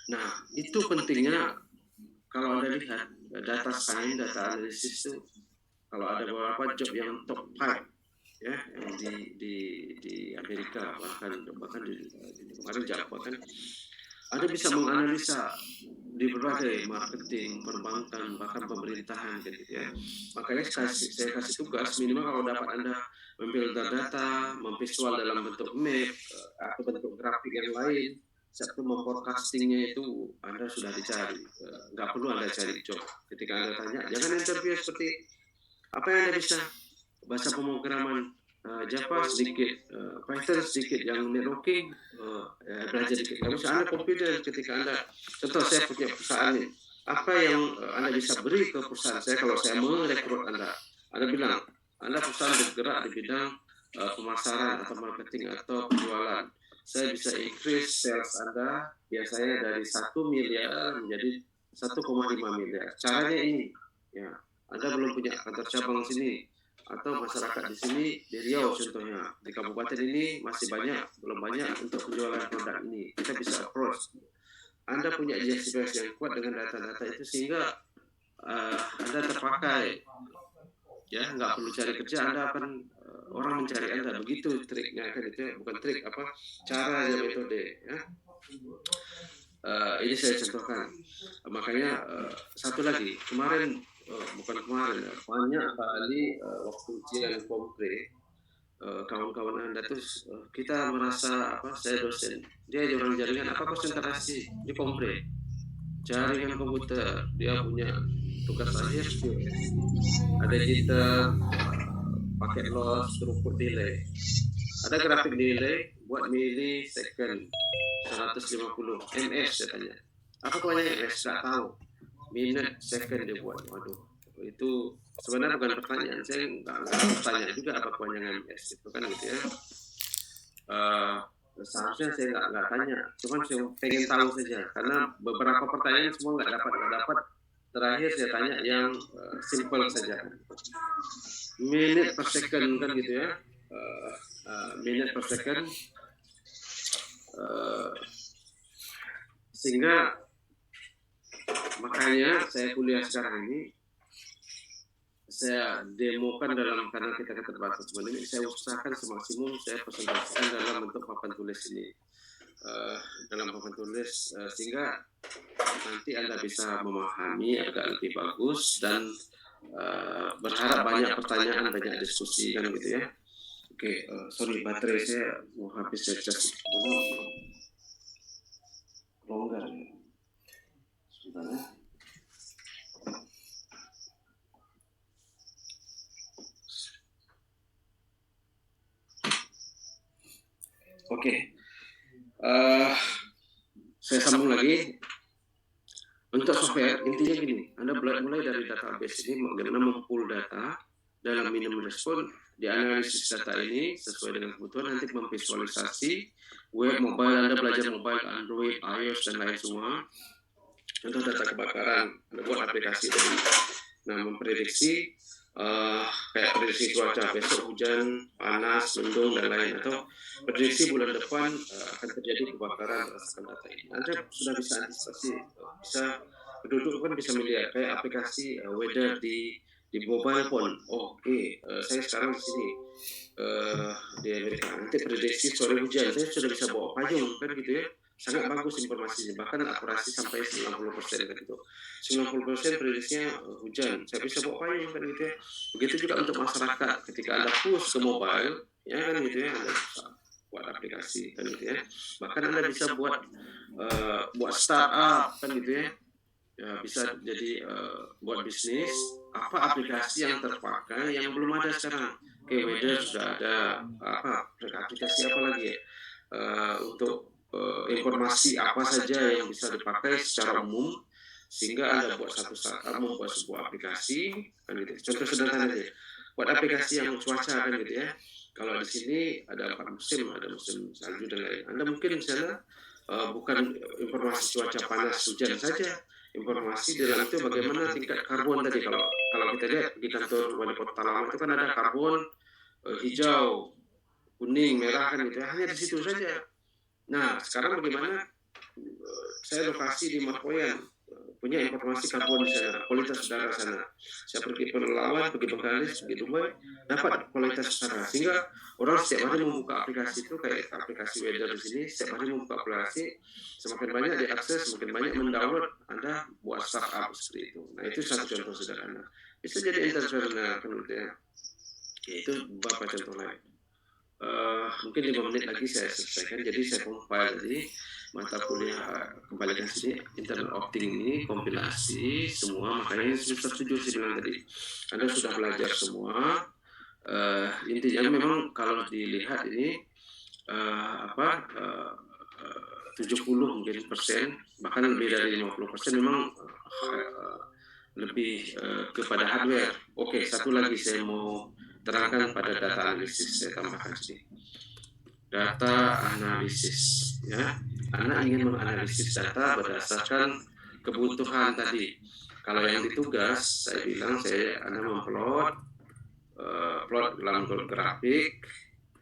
Nah, itu pentingnya kalau Anda lihat data science, data analisis itu, kalau ada beberapa job yang top 5 ya, yang di Amerika bahkan di kemarin Jawa kan, Anda bisa menganalisa di berbagai marketing, perbankan, bahkan pemerintahan gitu ya. Makanya saya kasih tugas minimal kalau dapat Anda memfilter data, memvisual dalam bentuk map atau bentuk grafik yang lain, satu memforecastingnya itu Anda sudah dicari, nggak perlu Anda cari job. Ketika Anda tanya, jangan interview seperti apa yang Anda bisa, bahasa pemrograman Java sedikit, Python sedikit, yang networking belajar sedikit. Nggak bisa Anda confident ketika Anda, contoh saya punya perusahaan ini, apa yang Anda bisa beri ke perusahaan saya kalau saya merekrut Anda bilang, Anda perusahaan bergerak di bidang pemasaran atau marketing atau penjualan. Saya bisa increase sales Anda biasanya dari 1 miliar menjadi 1,5 miliar. Caranya ini, ya, Anda belum punya kantor cabang sini, atau masyarakat di sini di Riau contohnya, di kabupaten ini masih belum banyak untuk penjualan produk ini. Kita bisa approach. Anda punya justifikasi yang kuat dengan data-data itu sehingga Anda terpakai. Ya, nggak perlu cari kerja, Anda akan orang mencari Anda. Begitu triknya kan itu, bukan trik apa, cara aja metode ya. Ini saya contohkan. Makanya satu lagi, bukan kemarin ya, banyak kali waktu ujian kompre, kawan-kawan Anda terus kita merasa saya dosen, dia orang jaringan, apa konsentrasi di kompre, jaringan komputer, dia punya tugas akhir, ada jitter, pakai loss, throughput delay, ada grafik delay buat millisecond 150 ms katanya. Apa kebanyakan ms? Nggak tahu. Minute, second dia buat. Waduh, itu sebenarnya bukan pertanyaan. Saya nggak tanya juga apa kebanyakan ms itu kan gitu ya. Seharusnya saya nggak tanya. Cuman saya pengen tahu saja. Karena beberapa pertanyaan semua nggak dapat. Terakhir saya tanya yang simple saja. Minute per second kan gitu ya. Minute per second. Sehingga makanya saya kuliah sekarang ini saya demokan karena kita terbatas ini, saya usahakan semaksimum saya presentasikan dalam bentuk papan tulis ini. dalam papan tulis sehingga nanti Anda bisa memahami agak lebih bagus dan berharap banyak pertanyaan, banyak diskusi kan gitu ya. Oke, sorry baterai saya mau habis ya, just longgar ya. Sebentar ya. Oke. Saya sambung lagi. Untuk software, intinya gini, Anda mulai dari database ini, bagaimana mempull data dalam minimum respon, dianalisis data ini sesuai dengan kebutuhan, nanti memvisualisasi web, mobile, Anda belajar mobile, Android, iOS, dan lain semua. Contoh data kebakaran, Anda buat aplikasi ini. Nah, memprediksi kayak prediksi cuaca, besok hujan, panas, mendung, dan lain, atau prediksi bulan depan akan terjadi kebakaran berdasarkan data ini. Anda sudah bisa antisipasi, bisa penduduk kan bisa melihat kayak aplikasi weather di mobile phone. Oke, saya sekarang di sini di Amerika, nanti prediksi sore hujan, saya sudah bisa bawa payung kan gitu ya. Sangat bagus informasinya, bahkan akurasi sampai 90% kan itu. 90% prediksinya hujan, saya bisa bawa payung kan gitu ya. Begitu juga untuk masyarakat, ketika Anda push ke mobile, ya kan gitu ya, Anda bisa buat aplikasi kan gitu ya. Bahkan Anda bisa buat startup kan gitu ya. Ya, bisa jadi buat bisnis, apa aplikasi yang terpakai yang belum ada sekarang. Oke, weather sudah ada, apa aplikasi apa lagi ya? Untuk informasi apa saja yang bisa dipakai secara umum, sehingga Anda buat satu startup, membuat sebuah aplikasi kan gitu. Contoh sederhana aja, buat aplikasi yang cuaca kan gitu ya. Kalau di sini ada 4 musim, ada musim salju dan lain. Anda mungkin misalnya bukan informasi cuaca panas hujan saja, informasi dalam itu bagaimana tingkat karbon tadi. Kalau kita lihat di kantor wali kota lama itu kan ada karbon hijau, kuning, merah kan gitu. Hanya di situ saja. Nah, sekarang bagaimana saya lokasi di Markoyan, punya informasi karbon di sana, kualitas udara sana. Saya pergi Pelalawan, pergi Bengkalis, pergi Dubai, dapat kualitas udara. Sehingga orang setiap hari membuka aplikasi itu, kayak aplikasi weather di sini, setiap hari membuka aplikasi, semakin banyak diakses, semakin banyak mendownload, Anda buat startup seperti itu. Nah, itu satu contoh sederhana. Bisa jadi entrepreneur, kemudian. Ya, itu beberapa contoh lain. Mungkin 5 menit lagi saya selesaikan. Jadi saya compile tadi mata kuliah, kembalikan sini internal opting ini kompilasi semua, makanya semester 7 saya bilang tadi Anda sudah belajar semua. Intinya memang kalau dilihat ini 70 mungkin persen, bahkan lebih dari 50% memang lebih kepada hardware. Oke, satu lagi saya mau terangkan pada data analisis, saya tambahkan sini. Data analisis, ya. Anda ingin menganalisis data berdasarkan kebutuhan tadi. Kalau yang ditugas, saya bilang Anda memplot, plot dalam grafik,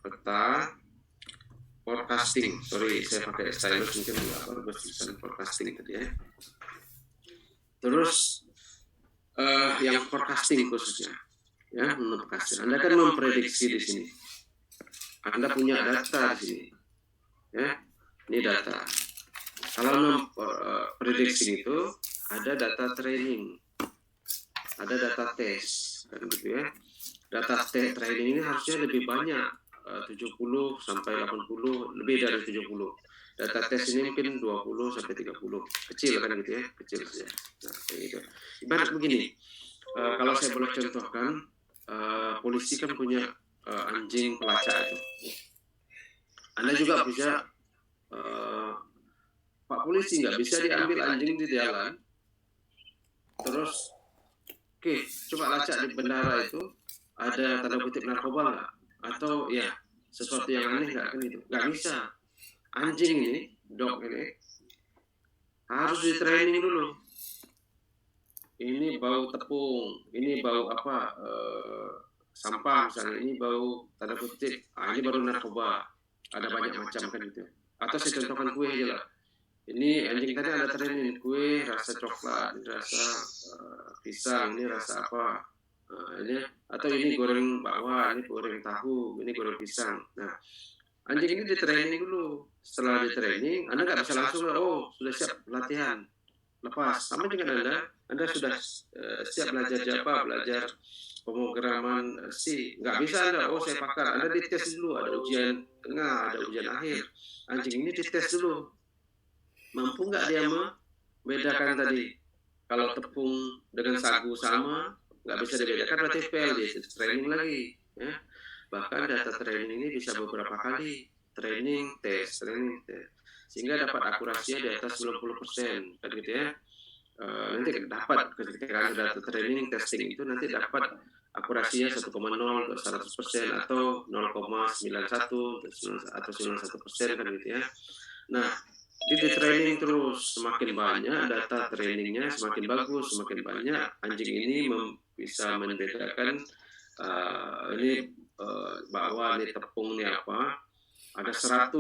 peta, forecasting. Sorry, saya pakai stylus mungkin nggak bagus tulisan forecasting tadi ya. Terus yang forecasting khususnya. Ya, Anda kan memprediksi di sini. Anda punya data di sini, ya. Ini data. Kalau prediksi itu ada data training, ada data tes, kan gitu ya. Data training ini harusnya lebih banyak, 70 sampai 80, lebih dari 70. Data tes ini mungkin 20 sampai 30, kecil kan gitu ya, kecil saja. Nah, kayak gitu. Ibarat begini, kalau saya boleh contohkan. Polisi kan punya anjing pelacak itu. Anda juga bisa, Pak Polisi nggak bisa diambil anjing di jalan, terus coba lacak di bendara itu ada tanda kutip narkoba nggak? Atau ya sesuatu yang aneh nggak kan itu? Nggak bisa. Anjing ini, dog ini harus di training dulu. Ini bau tepung, ini bau apa? Sampah misalnya, ini bau tanda kutip, ini baru narkoba, ada banyak macam kan gitu. Atau saya contohkan kue aja lah. Ini anjing tadi ada training, kue rasa coklat, ini rasa pisang, ini rasa apa, ini atau ini goreng bakwan, ini goreng tahu, ini goreng pisang. Nah, Anjing ini di training dulu. Setelah di training, Anda nggak bisa langsung, oh sudah siap latihan, lepas. Sama dengan Anda sudah siap belajar Java, belajar pemrograman C. Nggak bisa Anda, oh saya pakar. Anda dites dulu, ada ujian tengah, ada ujian akhir. Anjing ini dites dulu. Mampu nggak dia membedakan tadi? Kalau tepung dengan sagu sama, nggak bisa dibedakan, berarti fail dia, training lagi. Ya. Bahkan data training ini bisa beberapa kali training, tes, sehingga dapat akurasinya di atas 90%, kan gitu ya. Nanti dapat ketika ada data training, testing itu nanti dapat akurasinya 1,0 ke 100% atau 0,91 atau 91%, kan gitu ya. Nah, di training terus, semakin banyak data trainingnya, semakin bagus, semakin banyak anjing ini bisa membedakan ini bahwa ini tepung ini apa, ada 100,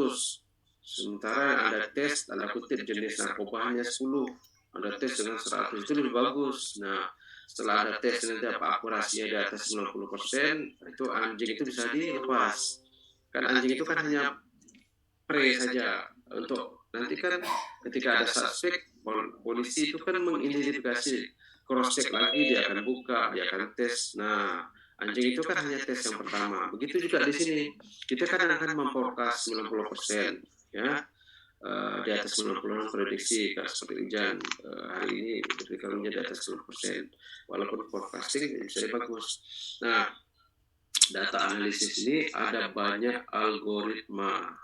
sementara ada tes, tanda kutip jenis narkobanya 10, ada tes dengan 100, itu lebih bagus. Nah, setelah ada tes nanti apa akurasinya di atas 90%, itu anjing itu bisa dilepas. Kan anjing itu kan hanya pre saja, untuk nanti kan ketika ada suspek, polisi itu kan mengidentifikasi, cross check lagi, dia akan buka, dia akan tes. Nah, anjing itu kan hanya tes yang pertama. Begitu juga di sini, kita kan akan memforecast 90%, ya, di atas 90% prediksi, seperti hujan hari ini diperkirakan di atas 90%, walaupun forecasting bisa bagus. Nah, data analisis ini ada banyak algoritma,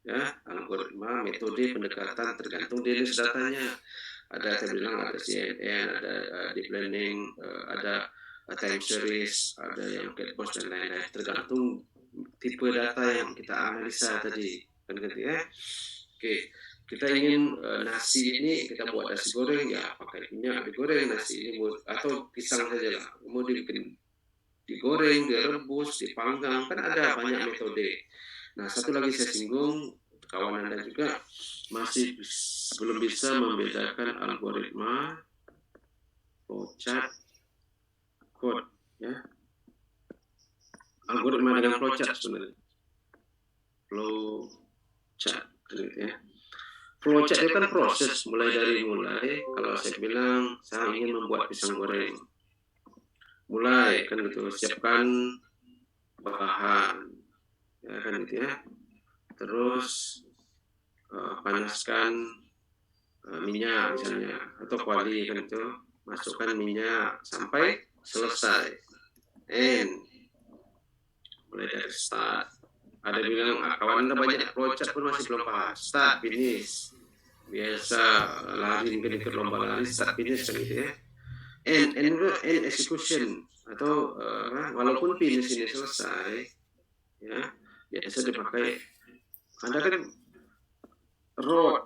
ya, algoritma, metode pendekatan tergantung jenis datanya. Ada saya bilang ada CNN, ada deep learning, ada time series, ada yang catbox dan lain-lain, tergantung tipe data yang kita analisa tadi, kan gitu ya. Oke, kita ingin nasi ini kita buat nasi goreng, ya pakai minyak digoreng nasi ini, atau pisang saja lah, mau dibikin digoreng, direbus, dipanggang, kan ada banyak metode. Nah, satu lagi saya singgung, kawan Anda juga masih belum bisa membedakan algoritma, flowchart, code, ya. Algoritma dengan flowchart sebenarnya. Flowchart, gitu ya. Flowchart itu kan proses, mulai kalau saya bilang saya ingin membuat pisang goreng. Mulai kan gitu, siapkan bahan, ya kan gitu ya. Terus panaskan minyak misalnya, atau kuali kan itu, masukkan minyak sampai selesai, and mulai dari start. Ada bilang kawan Anda banyak flowchart pun masih belum paham, start, finish, biasa lari mungkin ikut lomba lari, start, finish kan gitu ya. And execution, atau walaupun finish ini selesai, ya biasa dipakai. Anda kan road,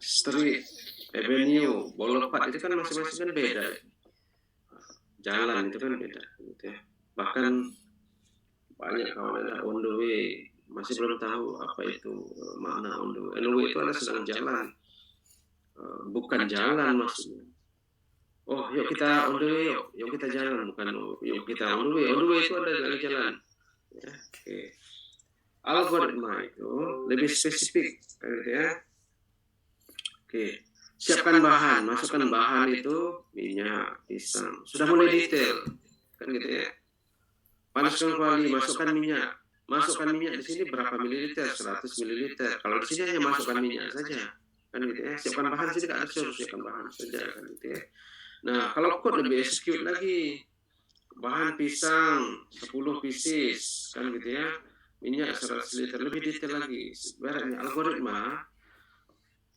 street, avenue, boulevard itu kan masing-masing kan beda. Jalan itu kan beda, gitu ya. Bahkan banyak kawan Anda on the way masih belum tahu apa itu makna on the way. On the way itu Anda sedang jalan, bukan jalan maksudnya. Oh, yuk kita on the way, yuk kita jalan, bukan yuk kita on the way. On the way itu Anda lagi jalan. Ya, oke. Algoritma itu lebih spesifik, gitu ya. Oke, siapkan bahan, masukkan bahan itu minyak, pisang. Sudah mulai detail, kan gitu ya. Panaskan kuali, masukkan minyak. Masukkan minyak di sini berapa mililiter? 100 mililiter. Kalau di sini hanya masukkan minyak saja, kan gitu ya. Siapkan bahan sini nggak ada suruh siapkan bahan saja, kan gitu ya. Nah, kalau code lebih execute lagi, bahan pisang 10 pieces, kan gitu ya. Minyak 100 liter, lebih detail lagi. Sebenarnya algoritma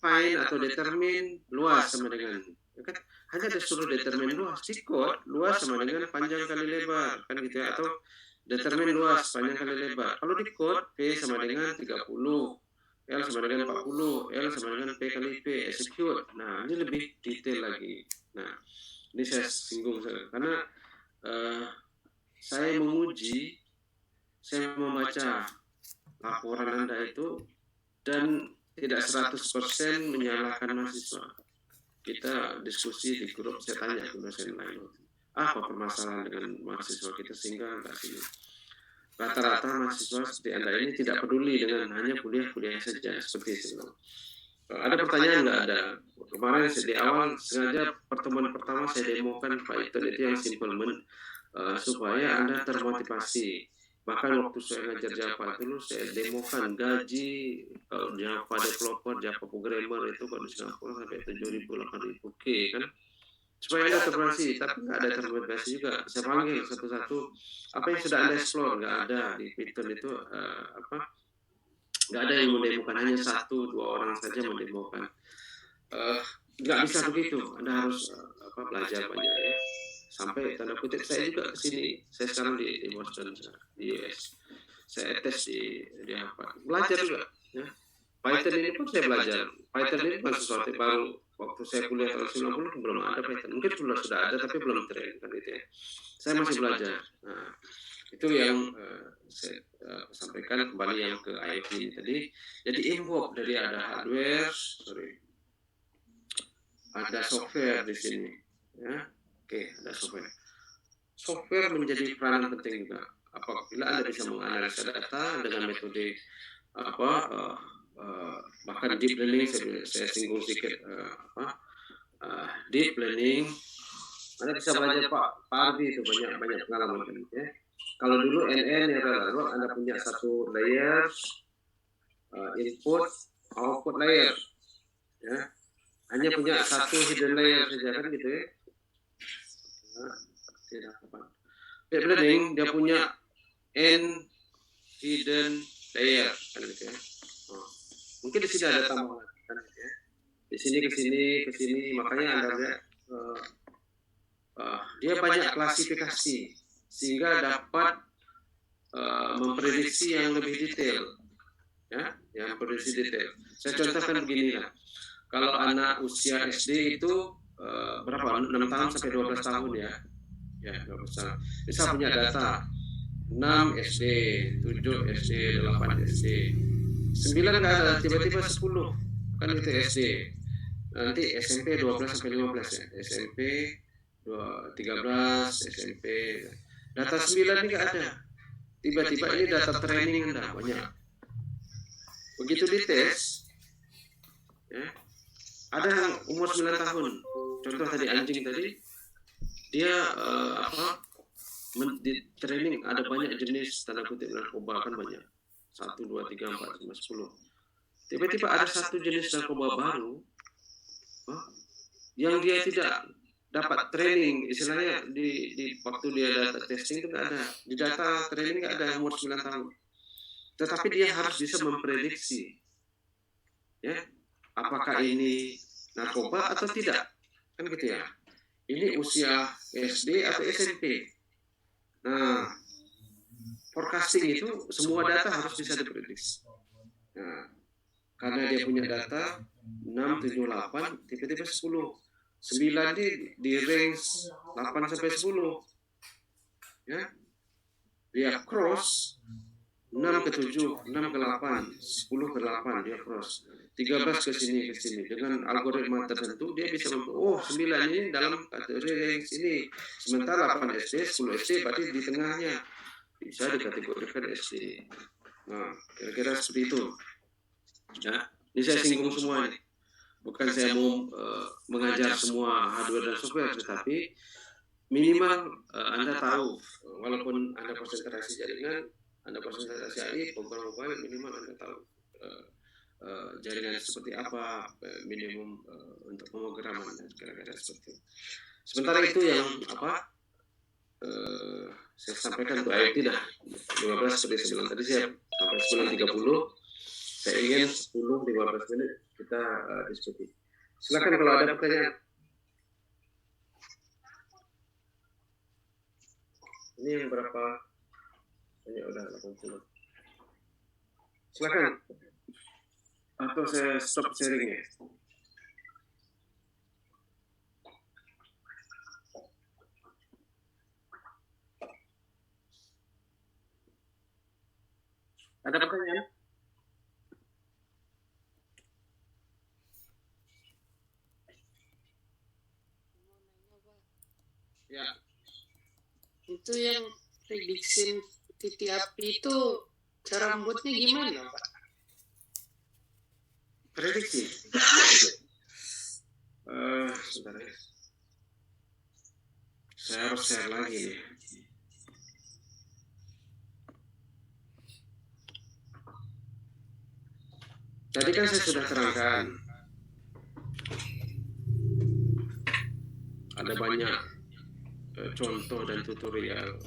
find atau determine luas sama dengan, kan hanya disuruh determine luas, di code luas sama dengan panjang kali lebar, kan gitu ya, atau determine luas panjang kali lebar. Kalau di code P sama dengan 30, L sama dengan 40, L sama dengan P kali P, execute. Nah, ini lebih detail lagi. Nah, ini saya singgung karena saya menguji, saya membaca laporan Anda itu, dan tidak 100% menyalahkan mahasiswa. Kita diskusi di grup, saya tanya ke dosen lain, apa permasalahan dengan mahasiswa kita sehingga nggak sini. rata-rata mahasiswa seperti Anda ini tidak peduli dengan hanya kuliah saja seperti itu. Ada pertanyaan nggak ada? Kemarin di awal sengaja pertemuan pertama saya demokan Python itu yang simplement supaya Anda termotivasi. Bahkan waktu saya ngajar Java dulu saya demokan gaji kalau Java developer, Java programmer itu kalau di Singapura sampai 7.000, 8.000 K kan. Supaya Anda termotivasi, tapi nggak ada termotivasi juga. Saya panggil satu-satu apa yang sudah Anda explore, nggak ada di Python itu nggak ada yang mendemokan, hanya 1-2 orang saja mendemokan. Nggak bisa begitu, Anda harus belajar banyak ya. Sampai tanda kutip saya juga ke sini, saya sekarang di Boston, di US. Saya tes di Harvard, belajar juga ya. Python ini pun saya belajar. Python ini bukan sesuatu yang baru. Waktu saya kuliah tahun 90 belum ada Python. Mungkin sudah ada tapi belum tren kan itu ya. Saya masih belajar. Nah, itu yang saya sampaikan kembali yang ke IoT ini tadi. Jadi involve dari ada hardware, ada software di sini. Ya, oke, ada software. Software menjadi peranan penting juga. Apabila Anda bisa menganalisa data dengan metode bahkan deep learning saya singgung sedikit deep learning. Anda bisa belajar Pak Ardi itu banyak pengalaman kan ya. Kalau dulu NN yang lalu Anda punya satu layer input output layer ya, hanya punya satu hidden layer saja kan gitu ya. Deep learning dia punya n hidden layer kan gitu ya. Mungkin di sini ada tambahan kan ya. Di sini ke sini makanya Anda lihat dia banyak klasifikasi sehingga dapat memprediksi yang lebih detail ya, yang prediksi detail. Saya contohkan begini lah. Kalau anak usia SD itu berapa? 6 tahun sampai 12 tahun ya. Ya, 12 tahun. Bisa punya data 6 SD, 7 SD, 8 SD. 9 nggak ada, tiba-tiba 10 kan itu SD. Nanti SMP 12 sampai 15 ya. SMP 13, SMP. Data 9 ini nggak ada. Tiba-tiba ini data training Anda banyak. Begitu dites, ya, ada yang umur 9 tahun. Contoh tadi anjing tadi, dia di training ada banyak jenis tanda kutip narkoba kan banyak. 1, 2, 3, 4, 5, 10. Tiba-tiba ada satu jenis narkoba baru yang dia tidak dapat training, istilahnya di waktu dia data testing itu nggak ada, di data training nggak ada umur 9 tahun. Tetapi dia harus bisa memprediksi, ya, apakah ini narkoba atau tidak, kan gitu ya. Ini usia SD atau SMP. Nah, forecasting itu semua data harus bisa diprediksi. Nah, karena dia punya data 6, 7, 8, tiba-tiba 10. 9 di range 8 sampai 10. Ya. Dia cross 6 ke 7, 6 ke 8, 10 ke 8 dia cross. 13 ke sini. Dengan algoritma tertentu dia bisa 9 ini dalam kategori range ini. Sementara 8 SD, 10 SD berarti di tengahnya. Bisa dikategorikan SD. Nah, kira-kira seperti itu. Ya, ini saya singgung semua ini. Bukan saya mau mengajar semua hardware dan software, tetapi minimal Anda tahu, walaupun Anda konsentrasi jaringan, Anda konsentrasi AI, program mobile, minimal Anda tahu jaringan seperti apa, minimum untuk pemrograman, kira-kira seperti itu. Sementara itu yang saya sampaikan untuk IoT dah 15 seperti saya bilang tadi, saya sampai 9.30. Saya ingin 10-15 menit kita diskusi. Silakan kalau ada pertanyaan. Ini yang berapa? Ini udah 80. Silakan. Atau saya stop sharing ya. Ada pertanyaan? Ya. Itu yang prediksi titik api itu cara membuatnya gimana, Pak? Prediksi. Sebentar ya. Saya harus share lagi nih. Tadi kan saya sudah terangkan. Ada banyak contoh dan tutorial.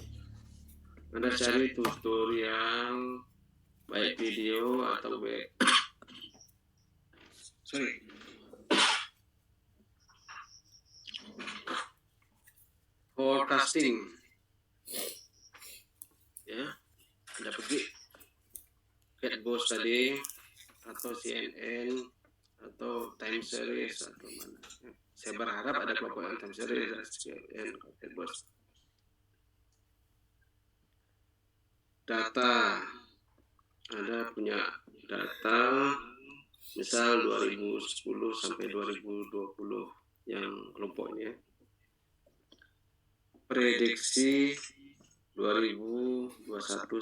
Anda cari tutorial baik video atau baik forecasting, ya. Anda pergi Catboss tadi atau CNN atau Time Series atau mana. Saya berharap ada kelompok yang Time Series dan CNN atau Catboss. Data, Anda punya data misal 2010 sampai 2020 yang kelompok ini ya. Prediksi 2021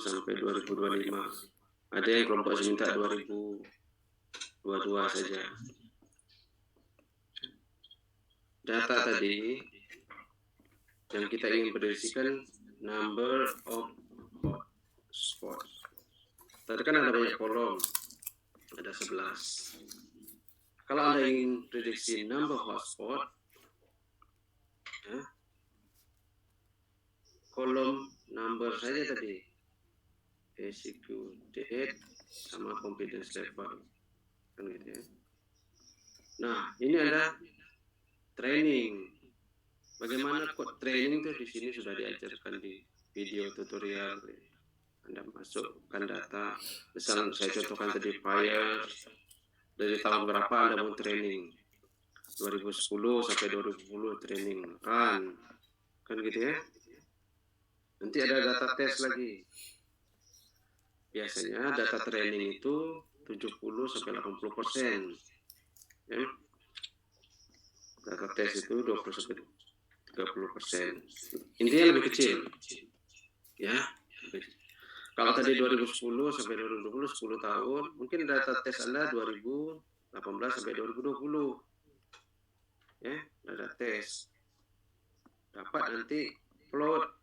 sampai 2025. Ada yang kelompok minta 2022 saja. Data tadi yang kita ingin prediksikan number of hotspot. Tadi kan ada banyak kolom, ada 11. Kalau Anda ingin prediksi number hotspot, ya, kolom number saja tadi, executed sama confidence level, kan gitu ya. Nah, ini ada training. Bagaimana kok training itu di sini sudah diajarkan di video tutorial. Anda masukkan data, misal saya contohkan tadi fire dari tahun berapa Anda mau training, 2010 sampai 2010 training kan gitu ya. Nanti ada data tes lagi. Biasanya data training itu 70 sampai 80%. Ya. Data tes itu 20 sampai 30%. Intinya lebih kecil. Ya. Kalau tadi 2010 sampai 2020 10 tahun, mungkin data tes Anda 2018 sampai 2020. Ya, data tes. Dapat nanti plot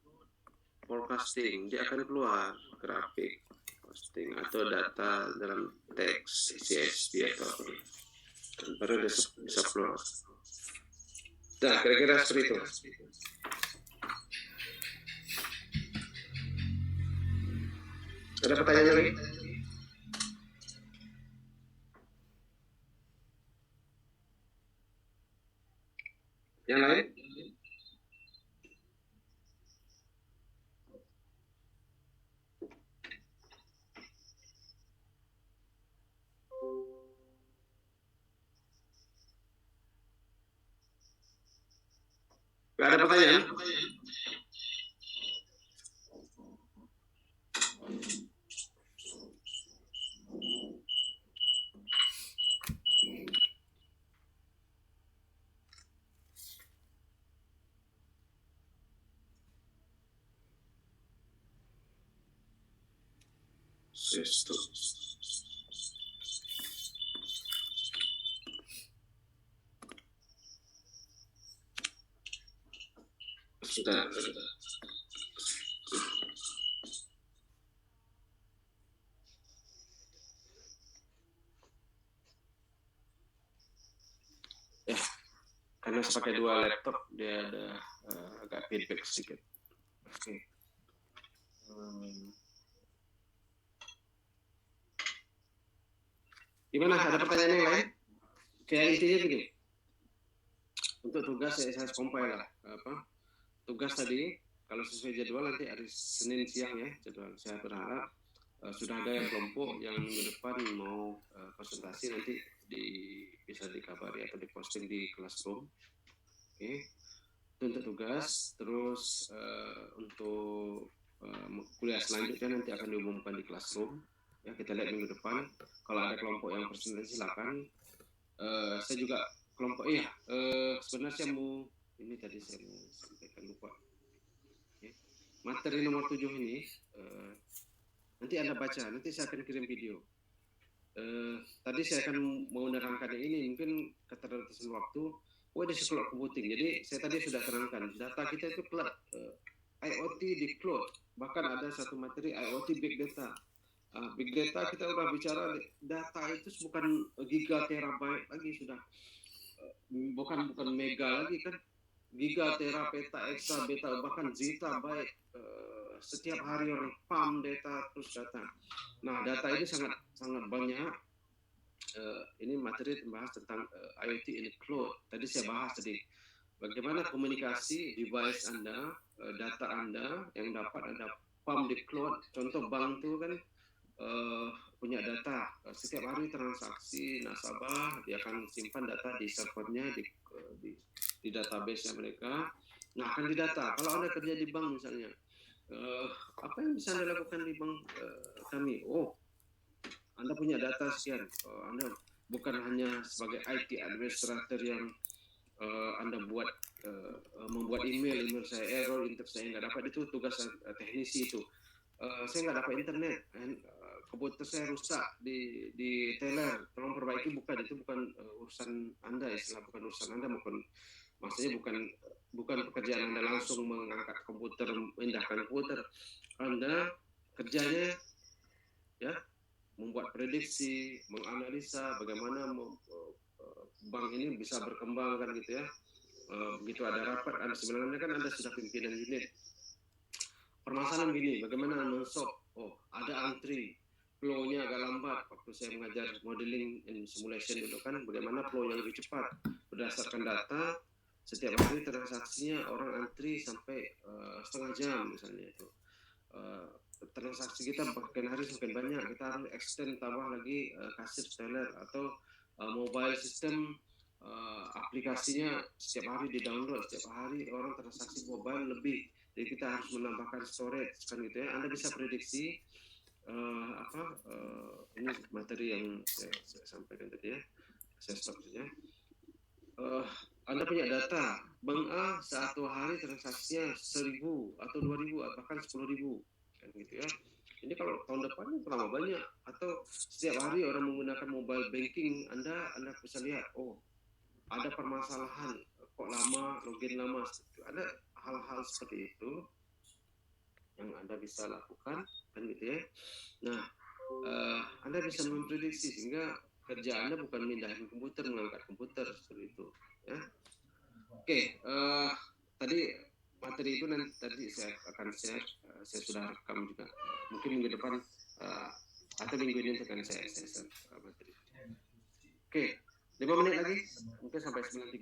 forecasting, dia akan keluar grafik posting atau data dalam teks CSV atau apa. Dan baru bisa plot. Nah, kira-kira seperti itu. Ada pertanyaan lagi? Yang lain? Gak ada pertanyaan? Sistem. Sudah. Ya, karena saya pakai dua laptop, dia ada agak feedback sedikit. Oke. Gimana? Ada pertanyaan yang lain? Kayak intinya begini. Untuk tugas saya compile lah. Tugas tadi kalau sesuai jadwal nanti hari Senin siang ya jadwal. Saya berharap sudah ada yang kelompok yang minggu depan mau presentasi nanti bisa dikabari atau diposting di Classroom. Oke. Itu untuk tugas. Terus untuk kuliah selanjutnya nanti akan diumumkan di Classroom. Ya, kita lihat minggu depan. Kalau ada kelompok yang presentasi silakan. Saya juga kelompok sebenarnya saya mau ini tadi saya mau sampaikan lupa. Materi nomor 7 ini Nanti Anda baca, nanti saya akan kirim video. Tadi saya akan mau menerangkan ini, mungkin keterbatasan waktu. Di cloud computing. Jadi saya tadi sudah terangkan, data kita itu cloud, IoT di cloud. Bahkan ada satu materi IoT Big Data. Big Data kita udah bicara, data itu bukan giga terabyte lagi sudah, bukan mega lagi kan, giga, tera, peta, exa, beta, bahkan zeta byte. Setiap hari orang pump data terus data. Nah, data ini sangat banyak. Ini materi membahas tentang IoT in the cloud. Tadi saya bahas tadi bagaimana komunikasi device Anda, data Anda yang dapat Anda pump di cloud. Contoh bank itu kan punya data, setiap hari transaksi nasabah dia akan simpan data di servernya, di database mereka. Nah, akan didata. Kalau Anda kerja di bank misalnya, apa yang bisa Anda lakukan di bank kami? Anda punya data sekian. Anda bukan hanya sebagai IT administrator yang Anda membuat email saya error, internet saya nggak dapat, itu tugas teknisi itu. Saya nggak dapat internet, komputer saya rusak di teller, tolong perbaiki. Itu bukan urusan Anda, istilah bukan urusan Anda, maksudnya bukan pekerjaan Anda langsung mengangkat komputer, memindahkan komputer. Anda kerjanya ya membuat prediksi, menganalisa bagaimana bank ini bisa berkembang kan gitu ya. Begitu ada rapat, sebenarnya kan Anda sudah pimpinan unit. Permasalahan gini, bagaimana men-solve? Ada antri, flow-nya agak lambat. Waktu saya mengajar modeling and simulation dulu kan, bagaimana flow-nya lebih cepat. Berdasarkan data, setiap hari transaksinya orang antri sampai setengah jam misalnya itu. Transaksi kita makin hari semakin banyak, kita harus extend, tambah lagi kasir teller atau mobile system, aplikasinya setiap hari di-download, setiap hari orang transaksi mobile lebih, jadi kita harus menambahkan storage kan gitu ya. Anda bisa prediksi ini materi yang saya sampaikan tadi ya, saya stop saja. Anda punya data, Bank A satu hari transaksinya 1.000 atau 2.000 bahkan 10.000 kan gitu ya. Ini kalau tahun depan berapa banyak, atau setiap hari orang menggunakan mobile banking, Anda bisa lihat, ada permasalahan, kok lama, login lama. Ada hal-hal seperti itu yang Anda bisa lakukan kan gitu ya. Nah, Anda bisa memprediksi sehingga kerja Anda bukan mindahin komputer, mengangkat komputer seperti itu ya. Tadi materi itu nanti tadi saya akan share, saya sudah rekam juga. Mungkin minggu depan atau minggu ini akan saya share materi. 5 menit lagi, mungkin sampai 9.30.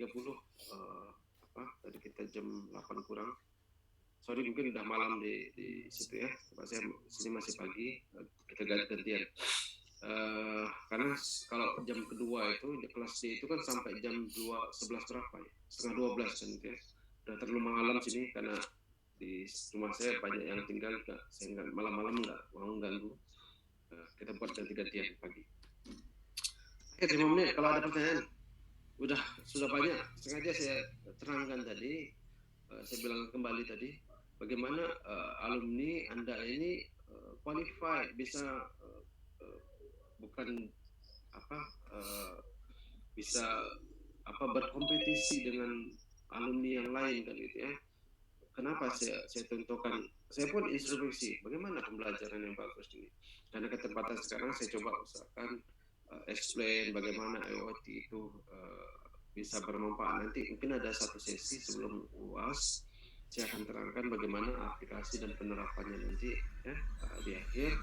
Tadi kita jam 8 kurang. Sorry, mungkin udah malam di situ ya. Saya sini masih pagi, kita gantian. Karena kalau jam kedua itu di kelas D itu kan sampai jam 11 berapa ya, setengah 12 kan gitu ya. Udah terlalu malam sini karena di rumah saya banyak yang tinggal juga. Saya nggak malam-malam nggak mau ganggu. Kita buat ganti-gantian pagi. 5 menit. Kalau ada pertanyaan, sudah banyak. Sengaja saya terangkan tadi, saya bilang kembali tadi, bagaimana alumni Anda ini qualified, bisa bukan bisa berkompetisi dengan alumni yang lain kan gitu ya. Kenapa saya tentukan, saya pun instruksi bagaimana pembelajaran yang bagus ini, karena keterbatasan sekarang saya coba usahakan explain bagaimana IoT itu bisa bermanfaat. Nanti mungkin ada satu sesi sebelum UAS, saya akan terangkan bagaimana aplikasi dan penerapannya nanti ya, di akhir.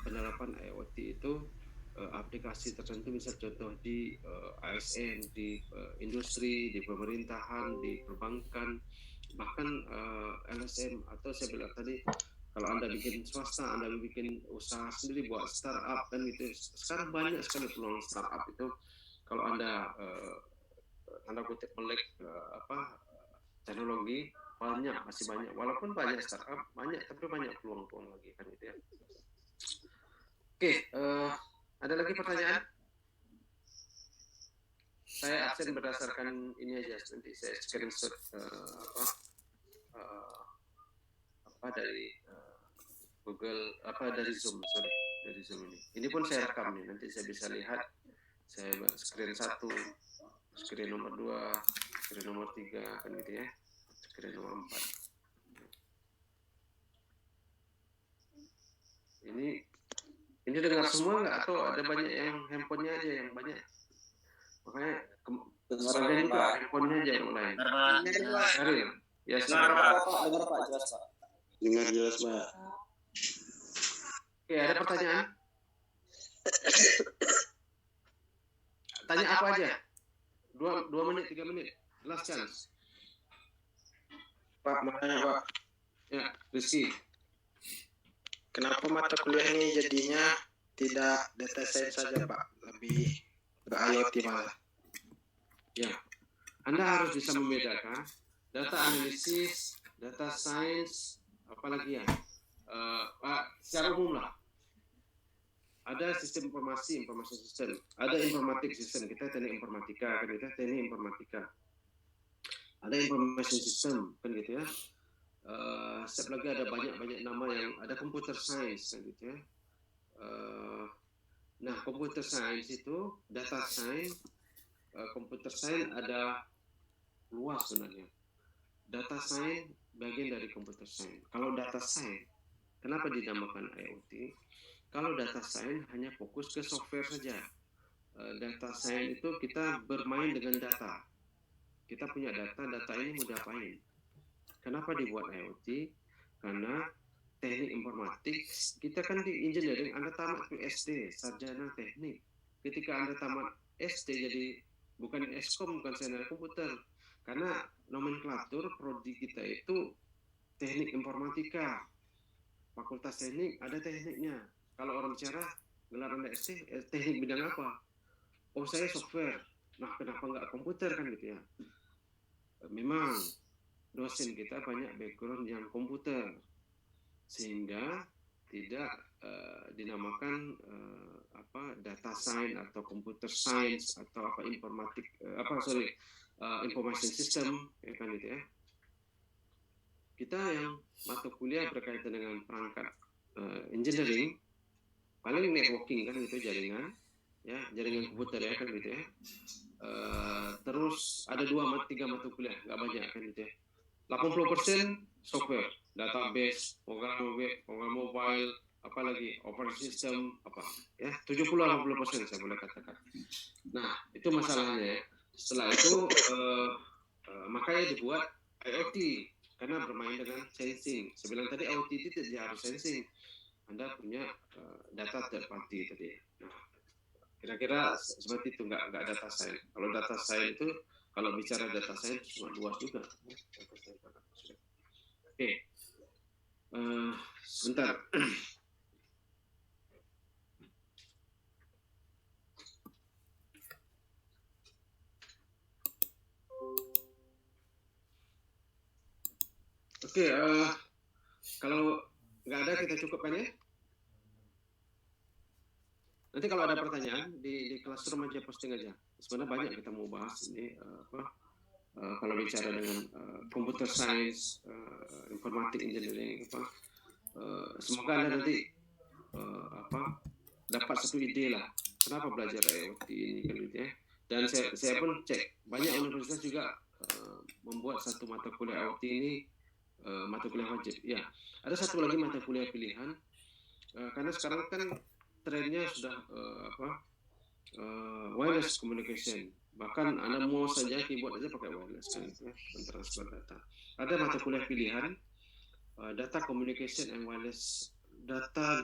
Penerapan IoT itu aplikasi tertentu, misal contoh di ASN, di industri, di pemerintahan, di perbankan, bahkan LSM, atau saya bilang tadi kalau Anda bikin swasta, Anda bikin usaha sendiri, buat startup kan gitu. Sekarang banyak sekali peluang startup itu kalau Anda tanda kutip melek teknologi, masih banyak, walaupun banyak startup, tapi banyak peluang-peluang lagi kan gitu ya. Ada lagi pertanyaan? Saya absen berdasarkan ini aja, nanti saya screenshot dari Google dari Zoom, sorry, dari Zoom ini. Ini pun saya rekam nih, nanti saya bisa lihat. Saya screen 1, screen nomor 2, screen nomor 3 kan gitu ya. Screen nomor 4. Ini dengar semua nggak atau ada banyak yang handphonenya aja yang banyak? Makanya sebagian juga handphonenya aja yang lain. Dengar. Ya, Dengar Pak, jelas Pak. Dengar jelas Pak. Oke, ada pertanyaan? Tanya apa aja? 2 menit, 3 menit. Last chance. Pak, mau tanya Pak. Ya, Rizky. Kenapa mata kuliah ini jadinya tidak data science saja Pak, lebih ke IoT malah? Ya, Anda harus bisa membedakan data analisis, data science, apalagi ya, secara umum lah. Ada sistem informasi sistem, ada informatik sistem, kita teknik informatika, kan kita teknik informatika. Ada information system, kan gitu ya. Setiap lagi ada banyak nama yang ada computer science, kan gitu ya. Nah, computer science itu, data science, computer science ada luas sebenarnya. Data science bagian dari computer science. Kalau data science, kenapa dinamakan IoT? Kalau data science hanya fokus ke software saja. Data science itu kita bermain dengan data. Kita punya data ini mau diapain? Kenapa dibuat IoT? Karena teknik informatik, kita kan di engineering, Anda tamat SD, sarjana teknik. Ketika Anda tamat SD, jadi bukan Eskom, bukan sarjana komputer. Karena nomenklatur prodi kita itu teknik informatika. Fakultas teknik ada tekniknya. Kalau orang bicara gelar Anda SD, teknik bidang apa? Oh, saya software. Nah, kenapa nggak komputer kan gitu ya? Memang dosen kita banyak background yang komputer, sehingga tidak dinamakan data science atau computer science atau informatik information system, ya kan gitu ya. Kita yang mata kuliah berkaitan dengan perangkat engineering, paling networking kan gitu, jaringan komputer ya kan gitu ya. Terus ada 2-3 mata kuliah, nggak banyak kan gitu ya. 80% software, database, program web, program mobile, apalagi operating system, ya 70-80% saya boleh katakan. Nah, itu masalahnya. Setelah itu makanya dibuat IoT karena bermain dengan sensing. Saya bilang tadi IoT itu tidak harus sensing. Anda punya data third party tadi. Nah, kira-kira seperti itu, nggak data science. Kalau data science itu, kalau bicara data science cuma luas juga. Oke, sebentar. Oke, kalau nggak ada kita cukupkan ya. Nanti kalau ada pertanyaan di classroom aja posting aja. Sebenarnya banyak kita mau bahas ini kalau bicara dengan computer science, informatik engineering semoga Anda nanti dapat satu ide lah kenapa belajar IoT ini kan gitu ya. Dan saya pun cek banyak universitas juga membuat satu mata kuliah IoT ini mata kuliah wajib. Ya, ada satu lagi mata kuliah pilihan karena sekarang kan trennya sudah wireless communication. Bahkan Anda mau saja keyboard aja pakai wireless kan ya, transfer data. Ada mata kuliah pilihan data communication and wireless data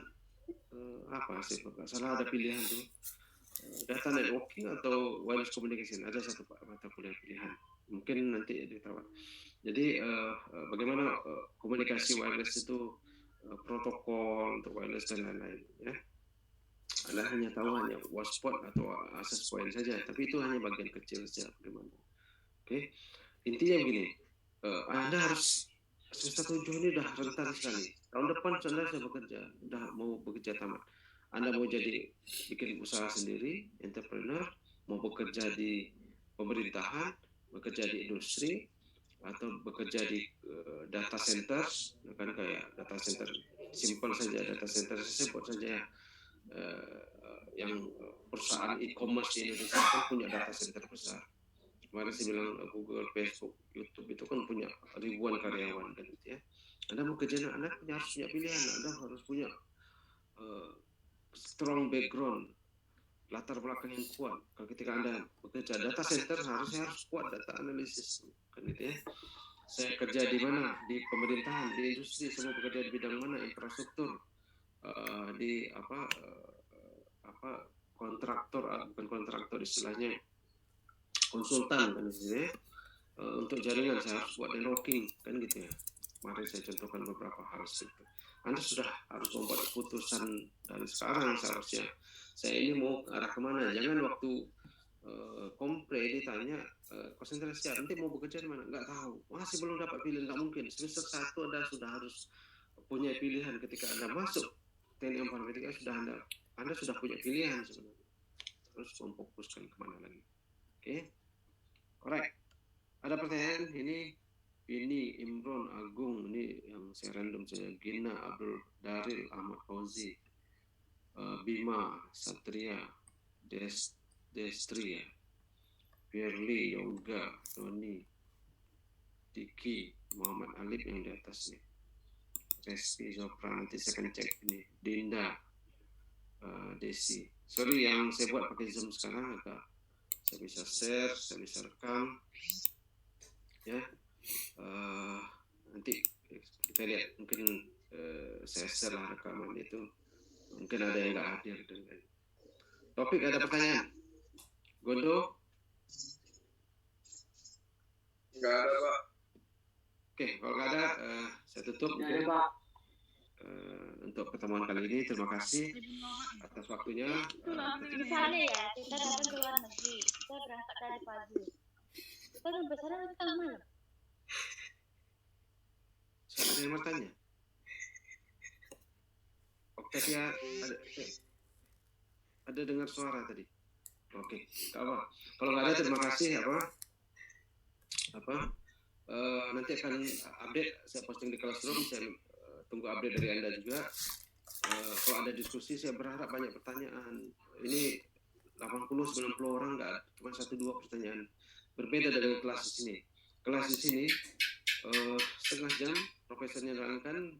salah ada pilihan tuh data networking atau wireless communication, ada satu mata kuliah pilihan, mungkin nanti ditawarkan. Jadi bagaimana komunikasi wireless itu, protokol untuk wireless dan lain-lain ya. Anda hanya tahu hanya hotspot atau access point saja, tapi itu hanya bagian kecil saja bagaimana. Oke, intinya begini, Anda harus semester 7 ini udah rentan sekali. Tahun depan Anda sudah bekerja, udah mau bekerja tamat. Anda mau jadi bikin usaha sendiri, entrepreneur, mau bekerja di pemerintahan, bekerja di industri, atau bekerja di data centers, kan kayak data center simple saja data center, saya sebut saja yang perusahaan e-commerce di Indonesia kan punya data center besar. Kemarin saya bilang Google, Facebook, YouTube itu kan punya ribuan karyawan kan gitu ya. Anda mau kerja, Anda harus punya pilihan, Anda harus punya strong background, latar belakang yang kuat. Kalau ketika Anda bekerja data center harusnya harus kuat data analisis kan gitu ya. Saya kerja di mana? Di pemerintahan, di industri, semua bekerja di bidang mana? Infrastruktur, di kontraktor, bukan kontraktor istilahnya, konsultan kan gitu ya. Untuk jaringan saya harus buat networking kan gitu ya. Mari saya contohkan beberapa hal seperti itu. Anda sudah harus membuat keputusan dari sekarang seharusnya. Saya ini mau arah kemana? Jangan waktu kompre ditanya konsentrasi nanti mau bekerja di mana? Nggak tahu. Masih belum dapat pilihan, nggak mungkin. Semester 1 Anda sudah harus punya pilihan ketika Anda masuk teknik informatika Anda sudah punya pilihan sebenarnya. Terus memfokuskan kemana lagi. Oke, correct. Ada pertanyaan ini Imron Agung, ini yang saya random saja. Gina Abdul Daril Ahmad Fauzi, Bima Satria, Destria, Firly Yoga, Tony, Diki, Muhammad Alif yang di atas nih, Resti Zopra, nanti saya akan cek ini, Dinda, Desi. Sorry yang saya buat pakai Zoom sekarang agak saya bisa share, saya bisa rekam ya. Nanti kita lihat mungkin saya share lah rekaman itu, mungkin ada yang nggak hadir dan lain. Topik ada pertanyaan? Gondo? Nggak ada, Pak. Oke, kalau nggak ada saya tutup mungkin. Untuk pertemuan kali ini terima kasih atas waktunya. Misalnya ya, kita datang ke luar negeri, kita berangkat dari pagi, kita sampai sana nanti tengah malam. Siapa yang mau tanya? Octavia ada dengar suara tadi? Oke, apa? Kalau nggak ada terima kasih nanti akan update, saya posting di Classroom, saya tunggu update dari Anda juga. Kalau ada diskusi saya berharap banyak pertanyaan. Ini 80-90 orang nggak cuma 1-2 pertanyaan. Berbeda dengan kelas di sini. Kelas di sini setengah jam profesornya nerangkan